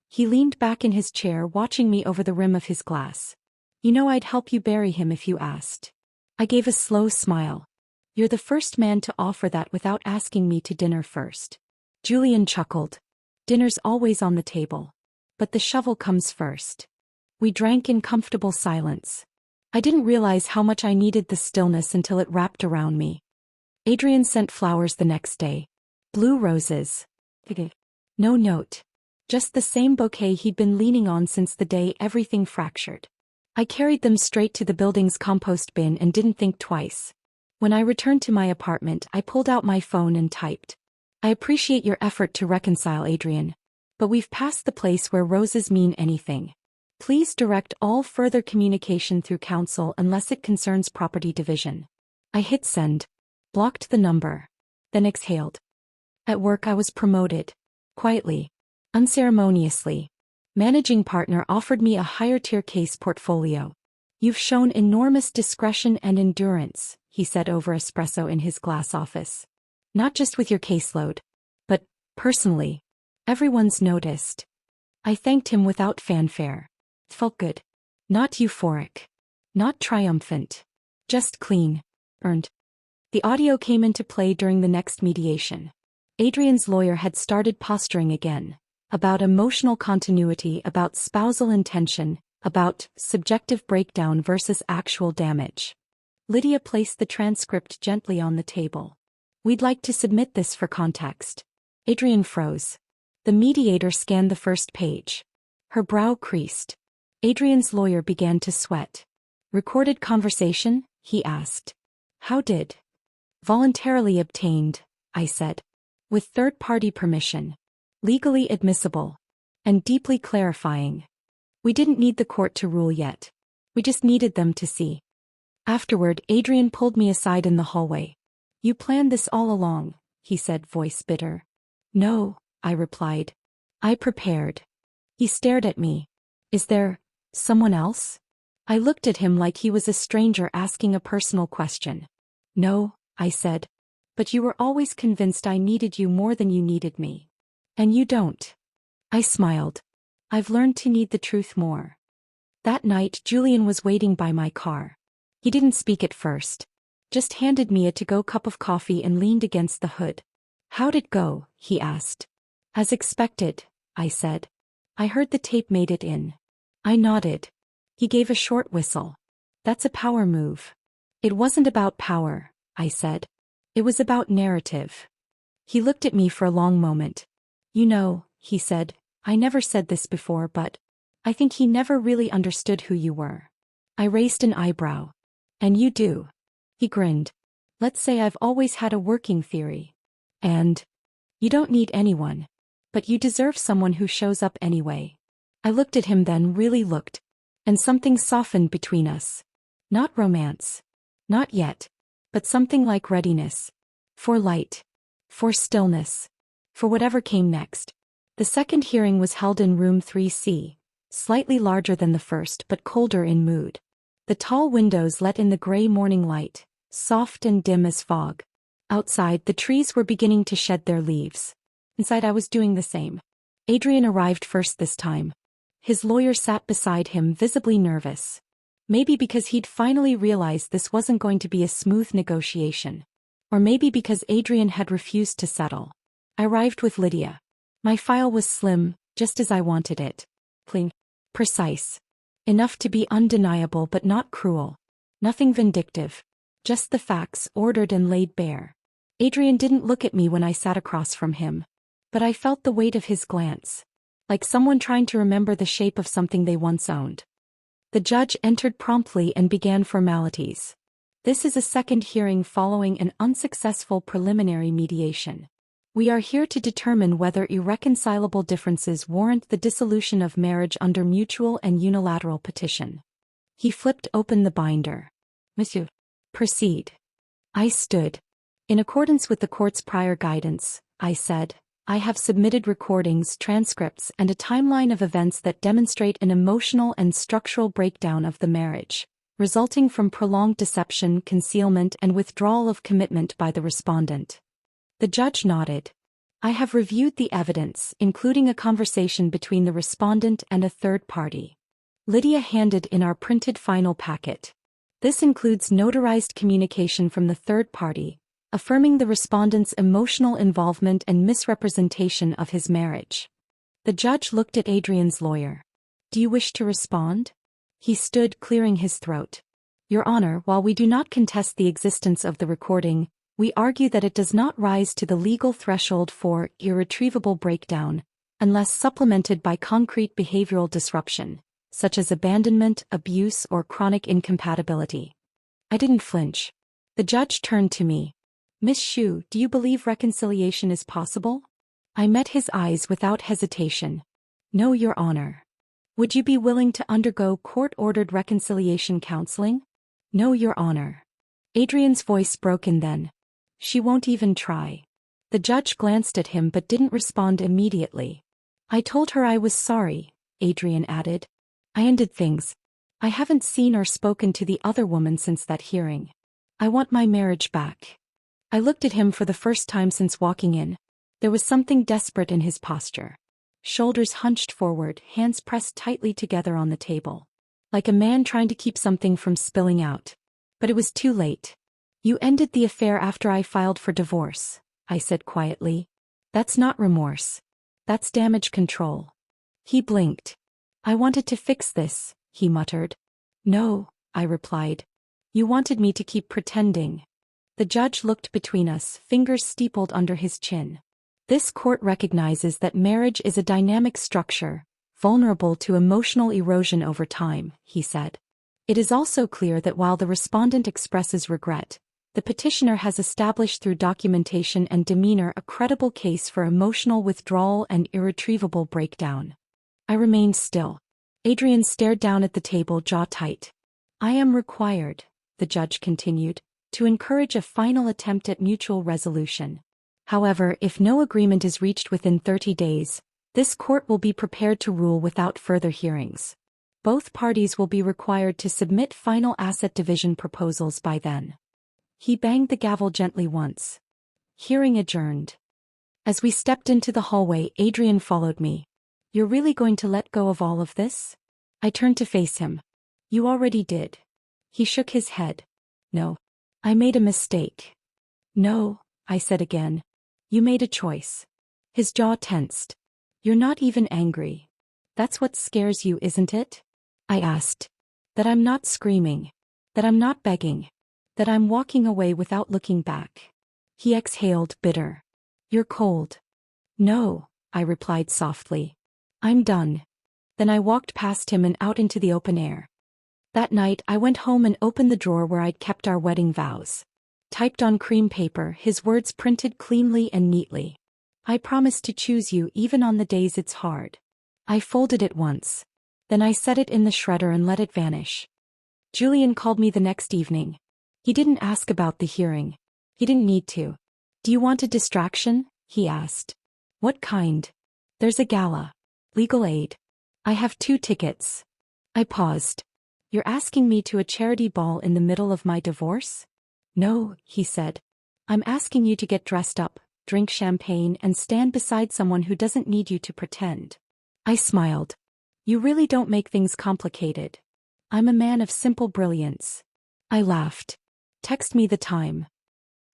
He leaned back in his chair, watching me over the rim of his glass. You know I'd help you bury him if you asked. I gave a slow smile. You're the first man to offer that without asking me to dinner first. Julian chuckled. Dinner's always on the table. But the shovel comes first. We drank in comfortable silence. I didn't realize how much I needed the stillness until it wrapped around me. Adrian sent flowers the next day. Blue roses. No note. Just the same bouquet he'd been leaning on since the day everything fractured. I carried them straight to the building's compost bin and didn't think twice. When I returned to my apartment, I pulled out my phone and typed. I appreciate your effort to reconcile, Adrian. But we've passed the place where roses mean anything. Please direct all further communication through counsel unless it concerns property division. I hit send, blocked the number, then exhaled. At work I was promoted. Quietly. Unceremoniously. Managing partner offered me a higher-tier case portfolio. You've shown enormous discretion and endurance, he said over espresso in his glass office. Not just with your caseload, but, personally. Everyone's noticed. I thanked him without fanfare. It felt good. Not euphoric. Not triumphant. Just clean. Earned. The audio came into play during the next mediation. Adrian's lawyer had started posturing again. About emotional continuity, about spousal intention, about subjective breakdown versus actual damage. Lydia placed the transcript gently on the table. We'd like to submit this for context. Adrian froze. The mediator scanned the first page. Her brow creased. Adrian's lawyer began to sweat. Recorded conversation? He asked. How did? Voluntarily obtained, I said. With third-party permission. Legally admissible. And deeply clarifying. We didn't need the court to rule yet. We just needed them to see. Afterward, Adrian pulled me aside in the hallway. You planned this all along, he said, voice bitter. No, I replied. I prepared. He stared at me. Is there someone else? I looked at him like he was a stranger asking a personal question. No, I said. But you were always convinced I needed you more than you needed me. And you don't. I smiled. I've learned to need the truth more. That night, Julian was waiting by my car. He didn't speak at first. Just handed me a to-go cup of coffee and leaned against the hood. How'd it go? He asked. As expected, I said. I heard the tape made it in. I nodded. He gave a short whistle. That's a power move. It wasn't about power, I said. It was about narrative. He looked at me for a long moment. You know, he said, I never said this before, but I think he never really understood who you were. I raised an eyebrow. And you do. He grinned. Let's say I've always had a working theory. And you don't need anyone. But you deserve someone who shows up anyway. I looked at him, then really looked. And something softened between us. Not romance. Not yet. But something like readiness. For light. For stillness. For whatever came next. The second hearing was held in room 3C, slightly larger than the first but colder in mood. The tall windows let in the gray morning light, soft and dim as fog. Outside, the trees were beginning to shed their leaves. Inside, I was doing the same. Adrian arrived first this time. His lawyer sat beside him, visibly nervous. Maybe because he'd finally realized this wasn't going to be a smooth negotiation. Or maybe because Adrian had refused to settle. I arrived with Lydia. My file was slim, just as I wanted it. Clean. Precise. Enough to be undeniable but not cruel. Nothing vindictive. Just the facts, ordered and laid bare. Adrian didn't look at me when I sat across from him. But I felt the weight of his glance. Like someone trying to remember the shape of something they once owned. The judge entered promptly and began formalities. This is a second hearing following an unsuccessful preliminary mediation. We are here to determine whether irreconcilable differences warrant the dissolution of marriage under mutual and unilateral petition. He flipped open the binder. Monsieur. Proceed. I stood. In accordance with the court's prior guidance, I said, I have submitted recordings, transcripts, and a timeline of events that demonstrate an emotional and structural breakdown of the marriage, resulting from prolonged deception, concealment, and withdrawal of commitment by the respondent. The judge nodded. I have reviewed the evidence, including a conversation between the respondent and a third party. Lydia handed in our printed final packet. This includes notarized communication from the third party, affirming the respondent's emotional involvement and misrepresentation of his marriage. The judge looked at Adrian's lawyer. Do you wish to respond? He stood, clearing his throat. Your Honor, while we do not contest the existence of the recording, we argue that it does not rise to the legal threshold for irretrievable breakdown, unless supplemented by concrete behavioral disruption, such as abandonment, abuse, or chronic incompatibility. I didn't flinch. The judge turned to me. Miss Xu, do you believe reconciliation is possible? I met his eyes without hesitation. No, Your Honor. Would you be willing to undergo court-ordered reconciliation counseling? No, Your Honor. Adrian's voice broke in then. She won't even try. The judge glanced at him but didn't respond immediately. I told her I was sorry, Adrian added. I ended things. I haven't seen or spoken to the other woman since that hearing. I want my marriage back. I looked at him for the first time since walking in. There was something desperate in his posture. Shoulders hunched forward, hands pressed tightly together on the table. Like a man trying to keep something from spilling out. But it was too late. You ended the affair after I filed for divorce, I said quietly. That's not remorse. That's damage control. He blinked. I wanted to fix this, he muttered. No, I replied. You wanted me to keep pretending. The judge looked between us, fingers steepled under his chin. This court recognizes that marriage is a dynamic structure, vulnerable to emotional erosion over time, he said. It is also clear that while the respondent expresses regret, the petitioner has established through documentation and demeanor a credible case for emotional withdrawal and irretrievable breakdown. I remained still. Adrian stared down at the table, jaw tight. I am required, the judge continued, to encourage a final attempt at mutual resolution. However, if no agreement is reached within 30 days, this court will be prepared to rule without further hearings. Both parties will be required to submit final asset division proposals by then. He banged the gavel gently once. Hearing adjourned. As we stepped into the hallway, Adrian followed me. You're really going to let go of all of this? I turned to face him. You already did. He shook his head. No. I made a mistake. No, I said again. You made a choice. His jaw tensed. You're not even angry. That's what scares you, isn't it? I asked. That I'm not screaming. That I'm not begging. That I'm walking away without looking back. He exhaled, bitter. You're cold. No, I replied softly. I'm done. Then I walked past him and out into the open air. That night I went home and opened the drawer where I'd kept our wedding vows. Typed on cream paper, his words printed cleanly and neatly. I promise to choose you even on the days it's hard. I folded it once. Then I set it in the shredder and let it vanish. Julian called me the next evening. He didn't ask about the hearing. He didn't need to. Do you want a distraction? He asked. What kind? There's a gala. Legal aid. I have 2 tickets. I paused. You're asking me to a charity ball in the middle of my divorce? No, he said. I'm asking you to get dressed up, drink champagne, and stand beside someone who doesn't need you to pretend. I smiled. You really don't make things complicated. I'm a man of simple brilliance. I laughed. Text me the time.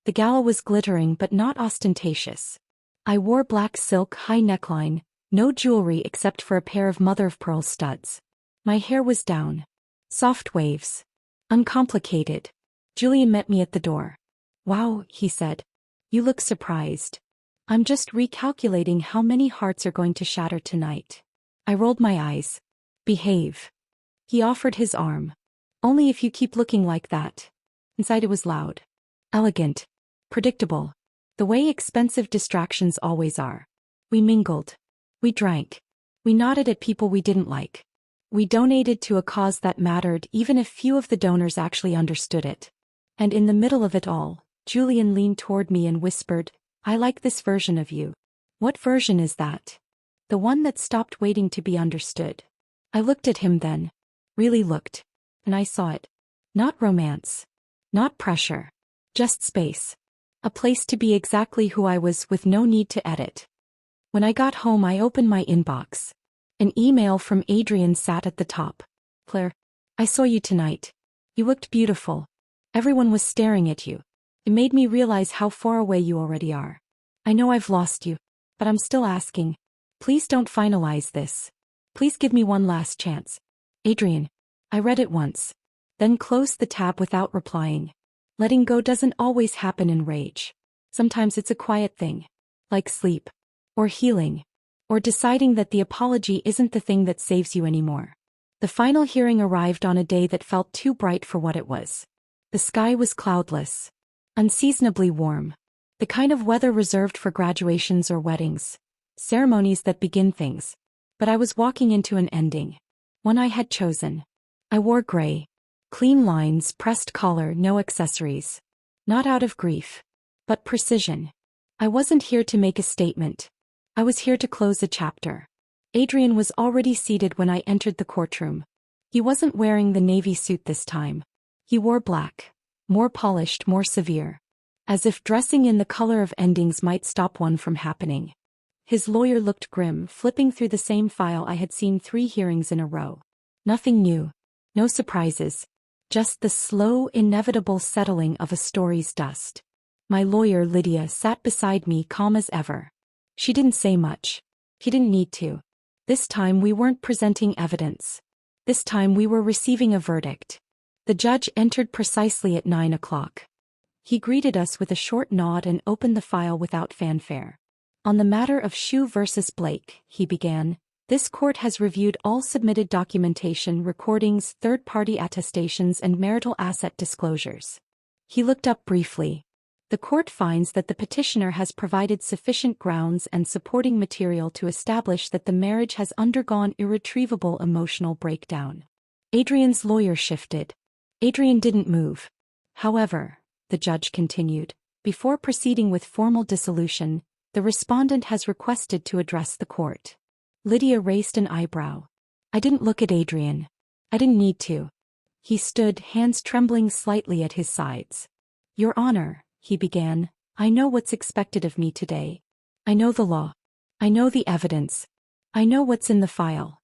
The gala was glittering but not ostentatious. I wore black silk high neckline, no jewelry except for a pair of mother-of-pearl studs. My hair was down. Soft waves. Uncomplicated. Julian met me at the door. Wow, he said. You look surprised. I'm just recalculating how many hearts are going to shatter tonight. I rolled my eyes. Behave. He offered his arm. Only if you keep looking like that. Inside it was loud. Elegant. Predictable. The way expensive distractions always are. We mingled. We drank. We nodded at people we didn't like. We donated to a cause that mattered even if few of the donors actually understood it. And in the middle of it all, Julian leaned toward me and whispered, I like this version of you. What version is that? The one that stopped waiting to be understood. I looked at him then. Really looked. And I saw it. Not romance. Not pressure. Just space. A place to be exactly who I was with no need to edit. When I got home I opened my inbox. An email from Adrian sat at the top. Claire, I saw you tonight. You looked beautiful. Everyone was staring at you. It made me realize how far away you already are. I know I've lost you, but I'm still asking. Please don't finalize this. Please give me one last chance. Adrian. I read it once. Then closed the tab without replying. Letting go doesn't always happen in rage. Sometimes it's a quiet thing. Like sleep. Or healing. Or deciding that the apology isn't the thing that saves you anymore. The final hearing arrived on a day that felt too bright for what it was. The sky was cloudless. Unseasonably warm. The kind of weather reserved for graduations or weddings. Ceremonies that begin things. But I was walking into an ending. One I had chosen. I wore gray. Clean lines, pressed collar, no accessories. Not out of grief. But precision. I wasn't here to make a statement. I was here to close a chapter. Adrian was already seated when I entered the courtroom. He wasn't wearing the navy suit this time. He wore black. More polished, more severe. As if dressing in the color of endings might stop one from happening. His lawyer looked grim, flipping through the same file I had seen 3 hearings in a row. Nothing new. No surprises. Just the slow, inevitable settling of a story's dust. My lawyer, Lydia, sat beside me, calm as ever. She didn't say much. He didn't need to. This time we weren't presenting evidence. This time we were receiving a verdict. The judge entered precisely at 9 o'clock. He greeted us with a short nod and opened the file without fanfare. On the matter of Shu versus Blake, he began, this court has reviewed all submitted documentation, recordings, third-party attestations and marital asset disclosures. He looked up briefly. The court finds that the petitioner has provided sufficient grounds and supporting material to establish that the marriage has undergone irretrievable emotional breakdown. Adrian's lawyer shifted. Adrian didn't move. However, the judge continued, before proceeding with formal dissolution, the respondent has requested to address the court. Lydia raised an eyebrow. I didn't look at Adrian. I didn't need to. He stood, hands trembling slightly at his sides. Your Honor, he began, I know what's expected of me today. I know the law. I know the evidence. I know what's in the file.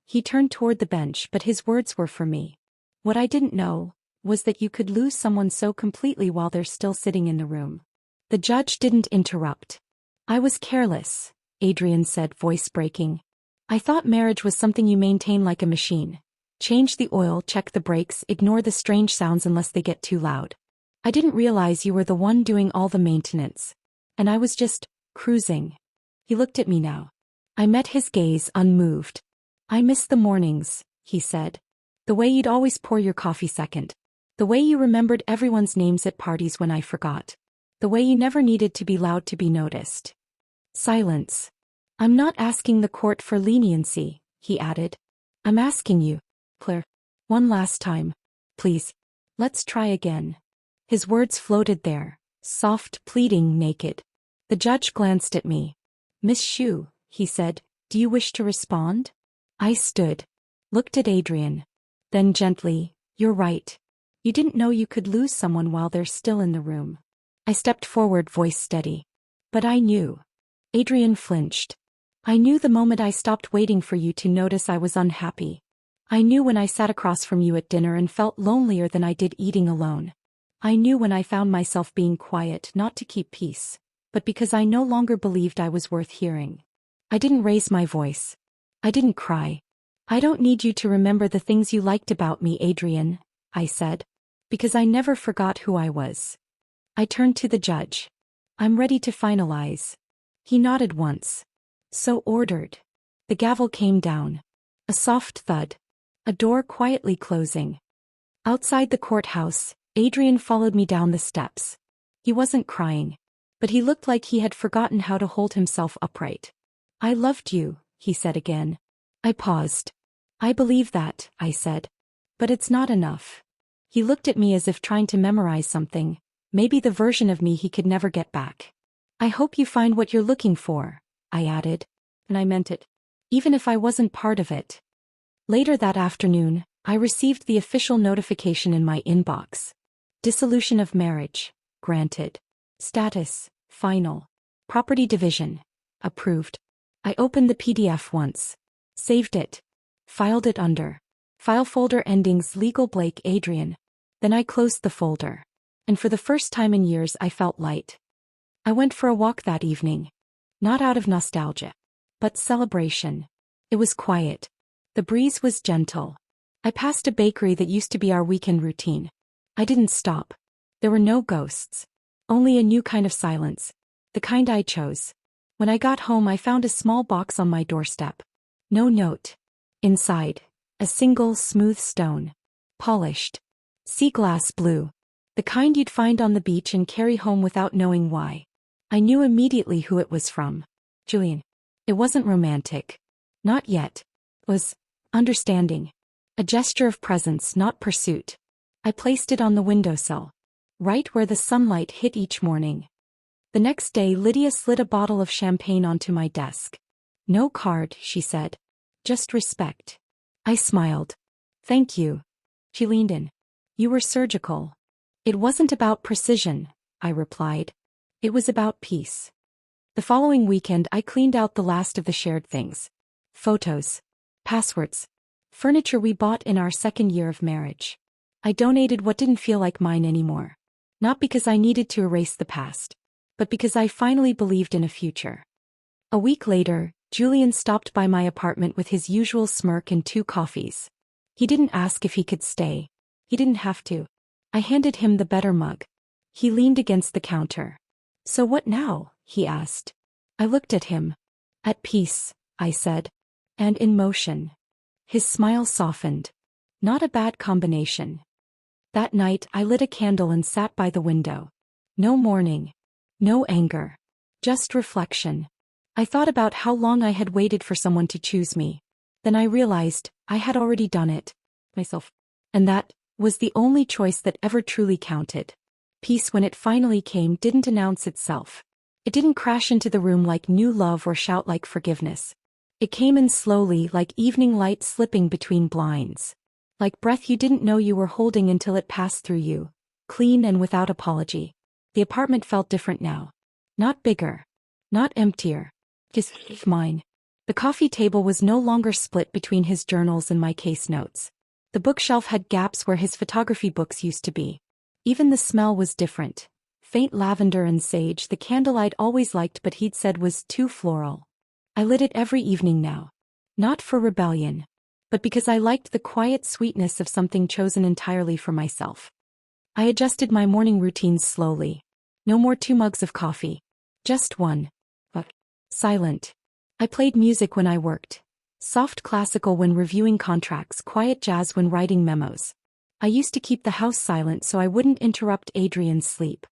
He turned toward the bench, but his words were for me. What I didn't know was that you could lose someone so completely while they're still sitting in the room. The judge didn't interrupt. I was careless, Adrian said, voice breaking. I thought marriage was something you maintain like a machine. Change the oil, check the brakes, ignore the strange sounds unless they get too loud. I didn't realize you were the one doing all the maintenance. And I was just cruising. He looked at me now. I met his gaze, unmoved. I miss the mornings, he said. The way you'd always pour your coffee second. The way you remembered everyone's names at parties when I forgot. The way you never needed to be loud to be noticed. Silence. I'm not asking the court for leniency, he added. I'm asking you, Claire. One last time. Please. Let's try again. His words floated there, soft, pleading, naked. The judge glanced at me. Miss Shu, he said, do you wish to respond? I stood. Looked at Adrian. Then gently, you're right. You didn't know you could lose someone while they're still in the room. I stepped forward, voice steady. But I knew. Adrian flinched. I knew the moment I stopped waiting for you to notice I was unhappy. I knew when I sat across from you at dinner and felt lonelier than I did eating alone. I knew when I found myself being quiet, not to keep peace, but because I no longer believed I was worth hearing. I didn't raise my voice. I didn't cry. I don't need you to remember the things you liked about me, Adrian, I said, because I never forgot who I was. I turned to the judge. I'm ready to finalize. He nodded once. So ordered. The gavel came down. A soft thud. A door quietly closing. Outside the courthouse, Adrian followed me down the steps. He wasn't crying, but he looked like he had forgotten how to hold himself upright. I loved you, he said again. I paused. I believe that, I said. But it's not enough. He looked at me as if trying to memorize something, maybe the version of me he could never get back. I hope you find what you're looking for, I added. And I meant it. Even if I wasn't part of it. Later that afternoon, I received the official notification in my inbox. Dissolution of marriage, granted. Status, final. Property division, approved. I opened the PDF once. Saved it. Filed it under. File folder endings legal Blake Adrian. Then I closed the folder. And for the first time in years I felt light. I went for a walk that evening. Not out of nostalgia. But celebration. It was quiet. The breeze was gentle. I passed a bakery that used to be our weekend routine. I didn't stop. There were no ghosts. Only a new kind of silence. The kind I chose. When I got home I found a small box on my doorstep. No note. Inside, a single smooth stone. Polished. Sea glass blue. The kind you'd find on the beach and carry home without knowing why. I knew immediately who it was from. Julian. It wasn't romantic. Not yet. It was understanding. A gesture of presence, not pursuit. I placed it on the windowsill, right where the sunlight hit each morning. The next day, Lydia slid a bottle of champagne onto my desk. No card, she said. Just respect. I smiled. Thank you. She leaned in. You were surgical. It wasn't about precision, I replied. It was about peace. The following weekend, I cleaned out the last of the shared things. Photos. Passwords. Furniture we bought in our second year of marriage. I donated what didn't feel like mine anymore. Not because I needed to erase the past, but because I finally believed in a future. A week later, Julian stopped by my apartment with his usual smirk and 2 coffees. He didn't ask if he could stay. He didn't have to. I handed him the better mug. He leaned against the counter. So what now? He asked. I looked at him. At peace, I said. And in motion. His smile softened. Not a bad combination. That night I lit a candle and sat by the window. No mourning. No anger. Just reflection. I thought about how long I had waited for someone to choose me. Then I realized I had already done it. Myself. And that was the only choice that ever truly counted. Peace, when it finally came, didn't announce itself. It didn't crash into the room like new love or shout like forgiveness. It came in slowly, like evening light slipping between blinds. Like breath you didn't know you were holding until it passed through you. Clean and without apology. The apartment felt different now. Not bigger. Not emptier. Just mine. The coffee table was no longer split between his journals and my case notes. The bookshelf had gaps where his photography books used to be. Even the smell was different. Faint lavender and sage, the candle I'd always liked but he'd said was too floral. I lit it every evening now. Not for rebellion, but because I liked the quiet sweetness of something chosen entirely for myself. I adjusted my morning routines slowly. No more 2 mugs of coffee. Just one. But silent. I played music when I worked. Soft classical when reviewing contracts, quiet jazz when writing memos. I used to keep the house silent so I wouldn't interrupt Adrian's sleep.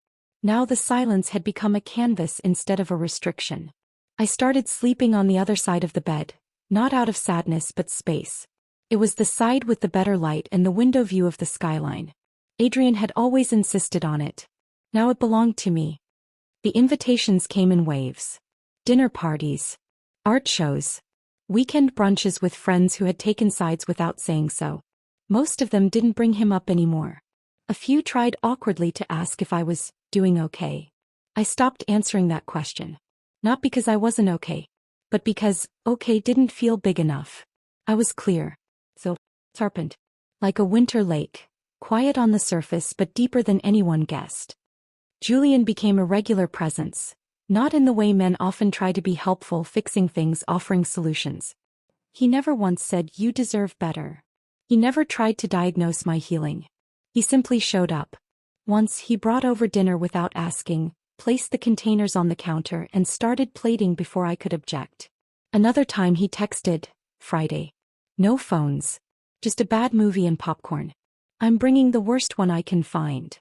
Now the silence had become a canvas instead of a restriction. I started sleeping on the other side of the bed, not out of sadness but space. It was the side with the better light and the window view of the skyline. Adrian had always insisted on it. Now it belonged to me. The invitations came in waves. Dinner parties. Art shows. Weekend brunches with friends who had taken sides without saying so. Most of them didn't bring him up anymore. A few tried awkwardly to ask if I was doing okay. I stopped answering that question. Not because I wasn't okay, but because okay didn't feel big enough. I was clear. So, serpent. Like a winter lake, quiet on the surface but deeper than anyone guessed. Julian became a regular presence, not in the way men often try to be helpful, fixing things, offering solutions. He never once said, "You deserve better." He never tried to diagnose my healing. He simply showed up. Once he brought over dinner without asking, placed the containers on the counter and started plating before I could object. Another time he texted, Friday. No phones. Just a bad movie and popcorn. I'm bringing the worst one I can find.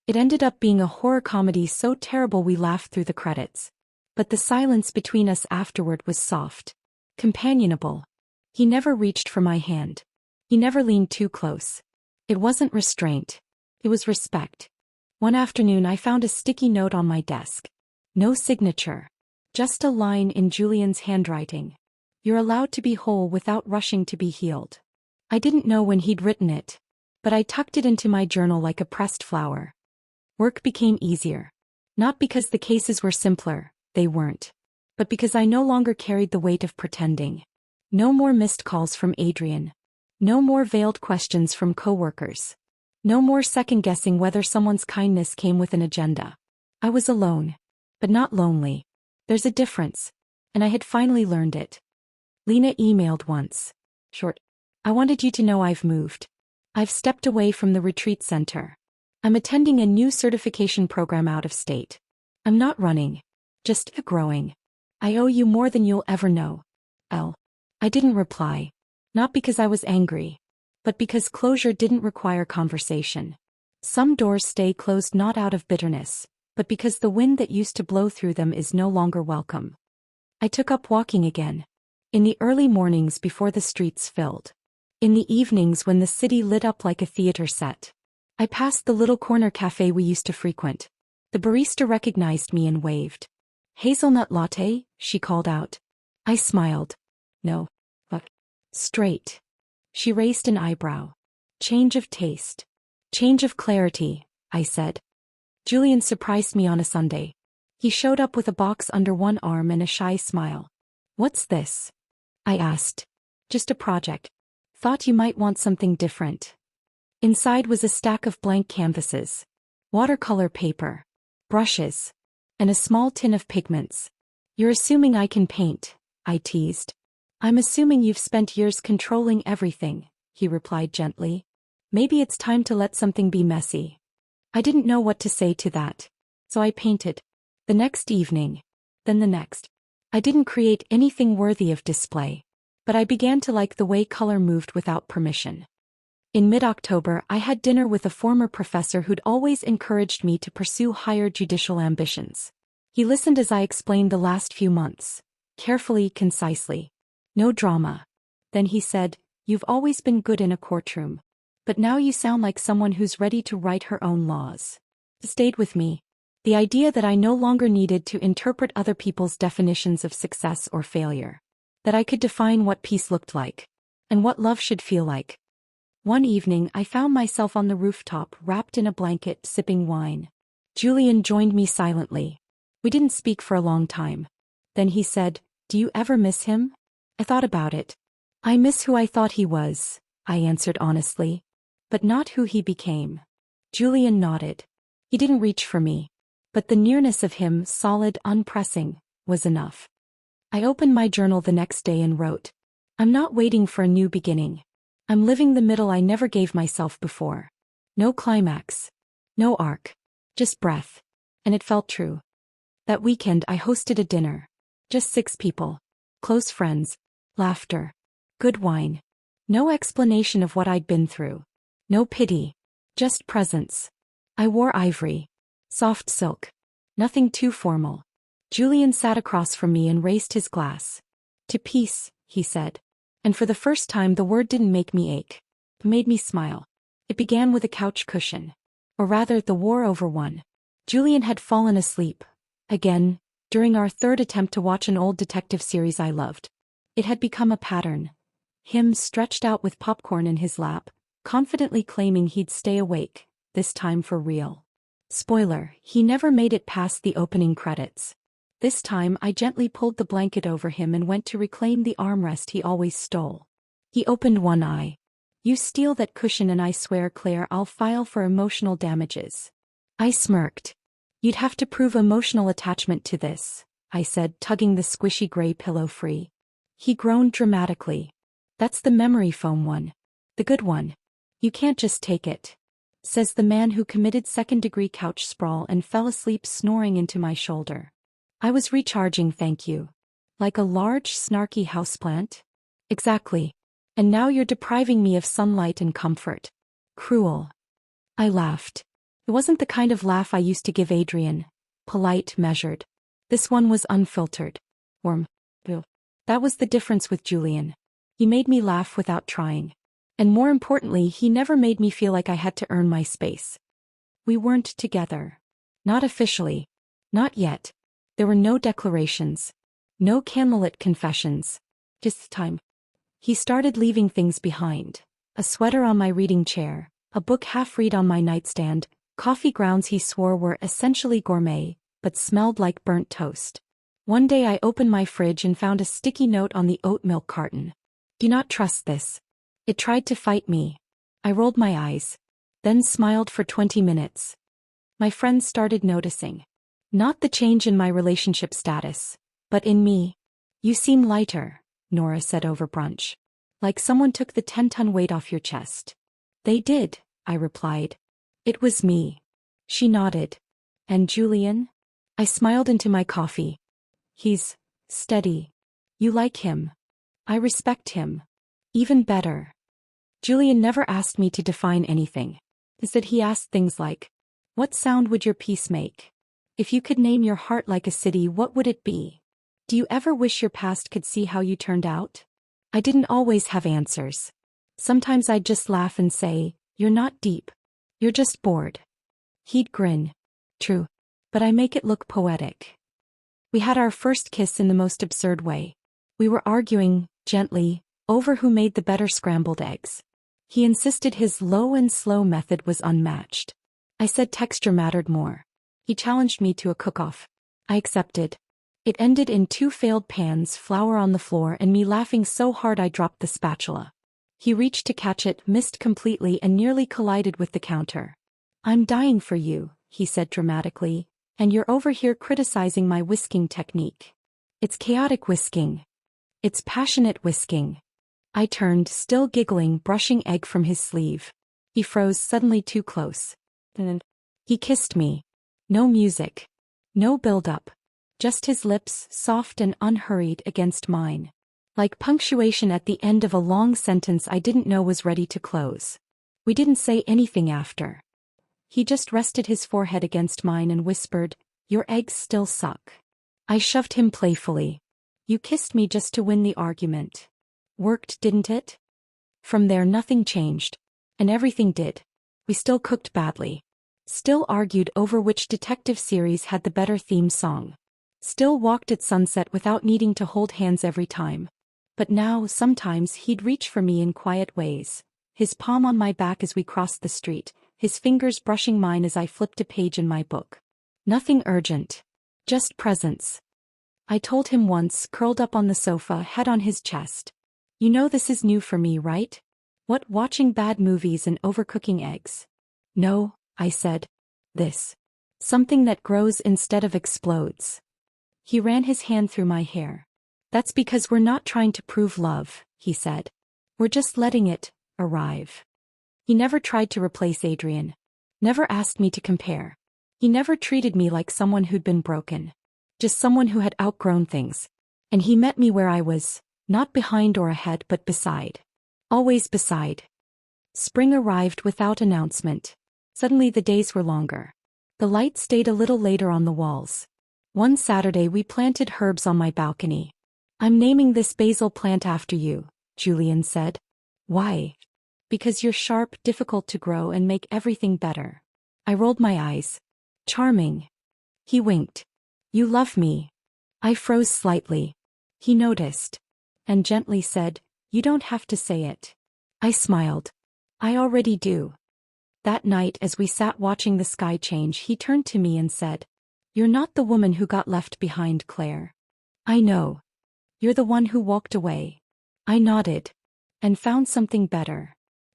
It ended up being a horror comedy so terrible we laughed through the credits. But the silence between us afterward was soft. Companionable. He never reached for my hand. He never leaned too close. It wasn't restraint. It was respect. One afternoon I found a sticky note on my desk. No signature. Just a line in Julian's handwriting. You're allowed to be whole without rushing to be healed. I didn't know when he'd written it, but I tucked it into my journal like a pressed flower. Work became easier. Not because the cases were simpler, they weren't. But because I no longer carried the weight of pretending. No more missed calls from Adrian. No more veiled questions from coworkers. No more second-guessing whether someone's kindness came with an agenda. I was alone. But not lonely. There's a difference. And I had finally learned it. Lena emailed once. Short. I wanted you to know I've moved. I've stepped away from the retreat center. I'm attending a new certification program out of state. I'm not running. Just growing. I owe you more than you'll ever know. L. I didn't reply. Not because I was angry. But because closure didn't require conversation. Some doors stay closed not out of bitterness, but because the wind that used to blow through them is no longer welcome. I took up walking again. In the early mornings before the streets filled. In the evenings when the city lit up like a theater set. I passed the little corner cafe we used to frequent. The barista recognized me and waved. "Hazelnut latte?" she called out. I smiled. "No. But straight." She raised an eyebrow. "Change of taste. Change of clarity," I said. Julian surprised me on a Sunday. He showed up with a box under one arm and a shy smile. "What's this?" I asked. "Just a project. Thought you might want something different." Inside was a stack of blank canvases, watercolor paper, brushes, and a small tin of pigments. "You're assuming I can paint," I teased. "I'm assuming you've spent years controlling everything," he replied gently. "Maybe it's time to let something be messy." I didn't know what to say to that. So I painted. The next evening. Then the next. I didn't create anything worthy of display. But I began to like the way color moved without permission. In mid-October, I had dinner with a former professor who'd always encouraged me to pursue higher judicial ambitions. He listened as I explained the last few months. Carefully, concisely. No drama. Then he said, "You've always been good in a courtroom. But now you sound like someone who's ready to write her own laws." It stayed with me. The idea that I no longer needed to interpret other people's definitions of success or failure. That I could define what peace looked like. And what love should feel like. One evening I found myself on the rooftop wrapped in a blanket sipping wine. Julian joined me silently. We didn't speak for a long time. Then he said, "Do you ever miss him?" I thought about it. "I miss who I thought he was," I answered honestly. "But not who he became." Julian nodded. He didn't reach for me. But the nearness of him, solid, unpressing, was enough. I opened my journal the next day and wrote, "I'm not waiting for a new beginning. I'm living the middle I never gave myself before. No climax. No arc. Just breath." And it felt true. That weekend I hosted a dinner. Just 6 people. Close friends. Laughter. Good wine. No explanation of what I'd been through. No pity. Just presence. I wore ivory. Soft silk. Nothing too formal. Julian sat across from me and raised his glass. "To peace," he said. And for the first time the word didn't make me ache. It made me smile. It began with a couch cushion. Or rather, the war over one. Julian had fallen asleep. Again, during our third attempt to watch an old detective series I loved. It had become a pattern. Him stretched out with popcorn in his lap, confidently claiming he'd stay awake, this time for real. Spoiler, he never made it past the opening credits. This time I gently pulled the blanket over him and went to reclaim the armrest he always stole. He opened one eye. "You steal that cushion and I swear, Claire, I'll file for emotional damages." I smirked. "You'd have to prove emotional attachment to this," I said, tugging the squishy gray pillow free. He groaned dramatically. "That's the memory foam one. The good one. You can't just take it," says the man who committed second-degree couch sprawl and fell asleep snoring into my shoulder. I was recharging, thank you. Like a large, snarky houseplant? Exactly. And now you're depriving me of sunlight and comfort. Cruel. I laughed. It wasn't the kind of laugh I used to give Adrian. Polite, measured. This one was unfiltered. Warm. That was the difference with Julian. He made me laugh without trying. And more importantly, he never made me feel like I had to earn my space. We weren't together. Not officially. Not yet. There were no declarations. No candlelit confessions. Just time. He started leaving things behind. A sweater on my reading chair, a book half-read on my nightstand, coffee grounds he swore were essentially gourmet, but smelled like burnt toast. One day I opened my fridge and found a sticky note on the oat milk carton. "Do not trust this." It tried to fight me. I rolled my eyes. Then smiled for 20 minutes. My friends started noticing. Not the change in my relationship status, but in me. "You seem lighter," Nora said over brunch. "Like someone took the 10-ton weight off your chest." "They did," I replied. "It was me." She nodded. "And Julian?" I smiled into my coffee. "He's steady. You like him." "I respect him. Even better." Julian never asked me to define anything. Instead he asked things like, "What sound would your peace make? If you could name your heart like a city, what would it be? Do you ever wish your past could see how you turned out?" I didn't always have answers. Sometimes I'd just laugh and say, "You're not deep. You're just bored." He'd grin. "True. But I make it look poetic." We had our first kiss in the most absurd way. We were arguing, gently, over who made the better scrambled eggs. He insisted his low and slow method was unmatched. I said texture mattered more. He challenged me to a cook-off. I accepted. It ended in 2 failed pans, flour on the floor, and me laughing so hard I dropped the spatula. He reached to catch it, missed completely, and nearly collided with the counter. "I'm dying for you," he said dramatically, "and you're over here criticizing my whisking technique. It's chaotic whisking. It's passionate whisking." I turned, still giggling, brushing egg from his sleeve. He froze, suddenly too close. Then he kissed me. No music. No build-up. Just his lips, soft and unhurried, against mine. Like punctuation at the end of a long sentence I didn't know was ready to close. We didn't say anything after. He just rested his forehead against mine and whispered, "Your eggs still suck." I shoved him playfully. "You kissed me just to win the argument. Worked, didn't it?" From there nothing changed. And everything did. We still cooked badly. Still argued over which detective series had the better theme song. Still walked at sunset without needing to hold hands every time. But now, sometimes, he'd reach for me in quiet ways. His palm on my back as we crossed the street, his fingers brushing mine as I flipped a page in my book. Nothing urgent. Just presence. I told him once, curled up on the sofa, head on his chest. "You know this is new for me, right? What, watching bad movies and overcooking eggs?" "No," I said. "This. Something that grows instead of explodes." He ran his hand through my hair. "That's because we're not trying to prove love," he said. "We're just letting it arrive." He never tried to replace Adrian. Never asked me to compare. He never treated me like someone who'd been broken. Just someone who had outgrown things. And he met me where I was, not behind or ahead but beside. Always beside. Spring arrived without announcement. Suddenly the days were longer. The light stayed a little later on the walls. One Saturday we planted herbs on my balcony. "I'm naming this basil plant after you," Julian said. "Why?" "Because you're sharp, difficult to grow, and make everything better." I rolled my eyes. "Charming." He winked. "You love me." I froze slightly. He noticed. And gently said, "You don't have to say it." I smiled. "I already do." That night, as we sat watching the sky change, he turned to me and said, "You're not the woman who got left behind, Claire. I know. You're the one who walked away." I nodded. "And found something better."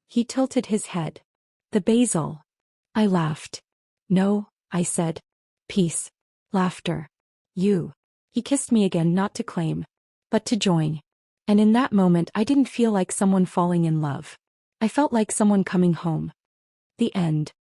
He tilted his head. "The basil." I laughed. "No," I said. "Peace. Laughter. You." He kissed me again, not to claim, but to join. And in that moment I didn't feel like someone falling in love. I felt like someone coming home. The end.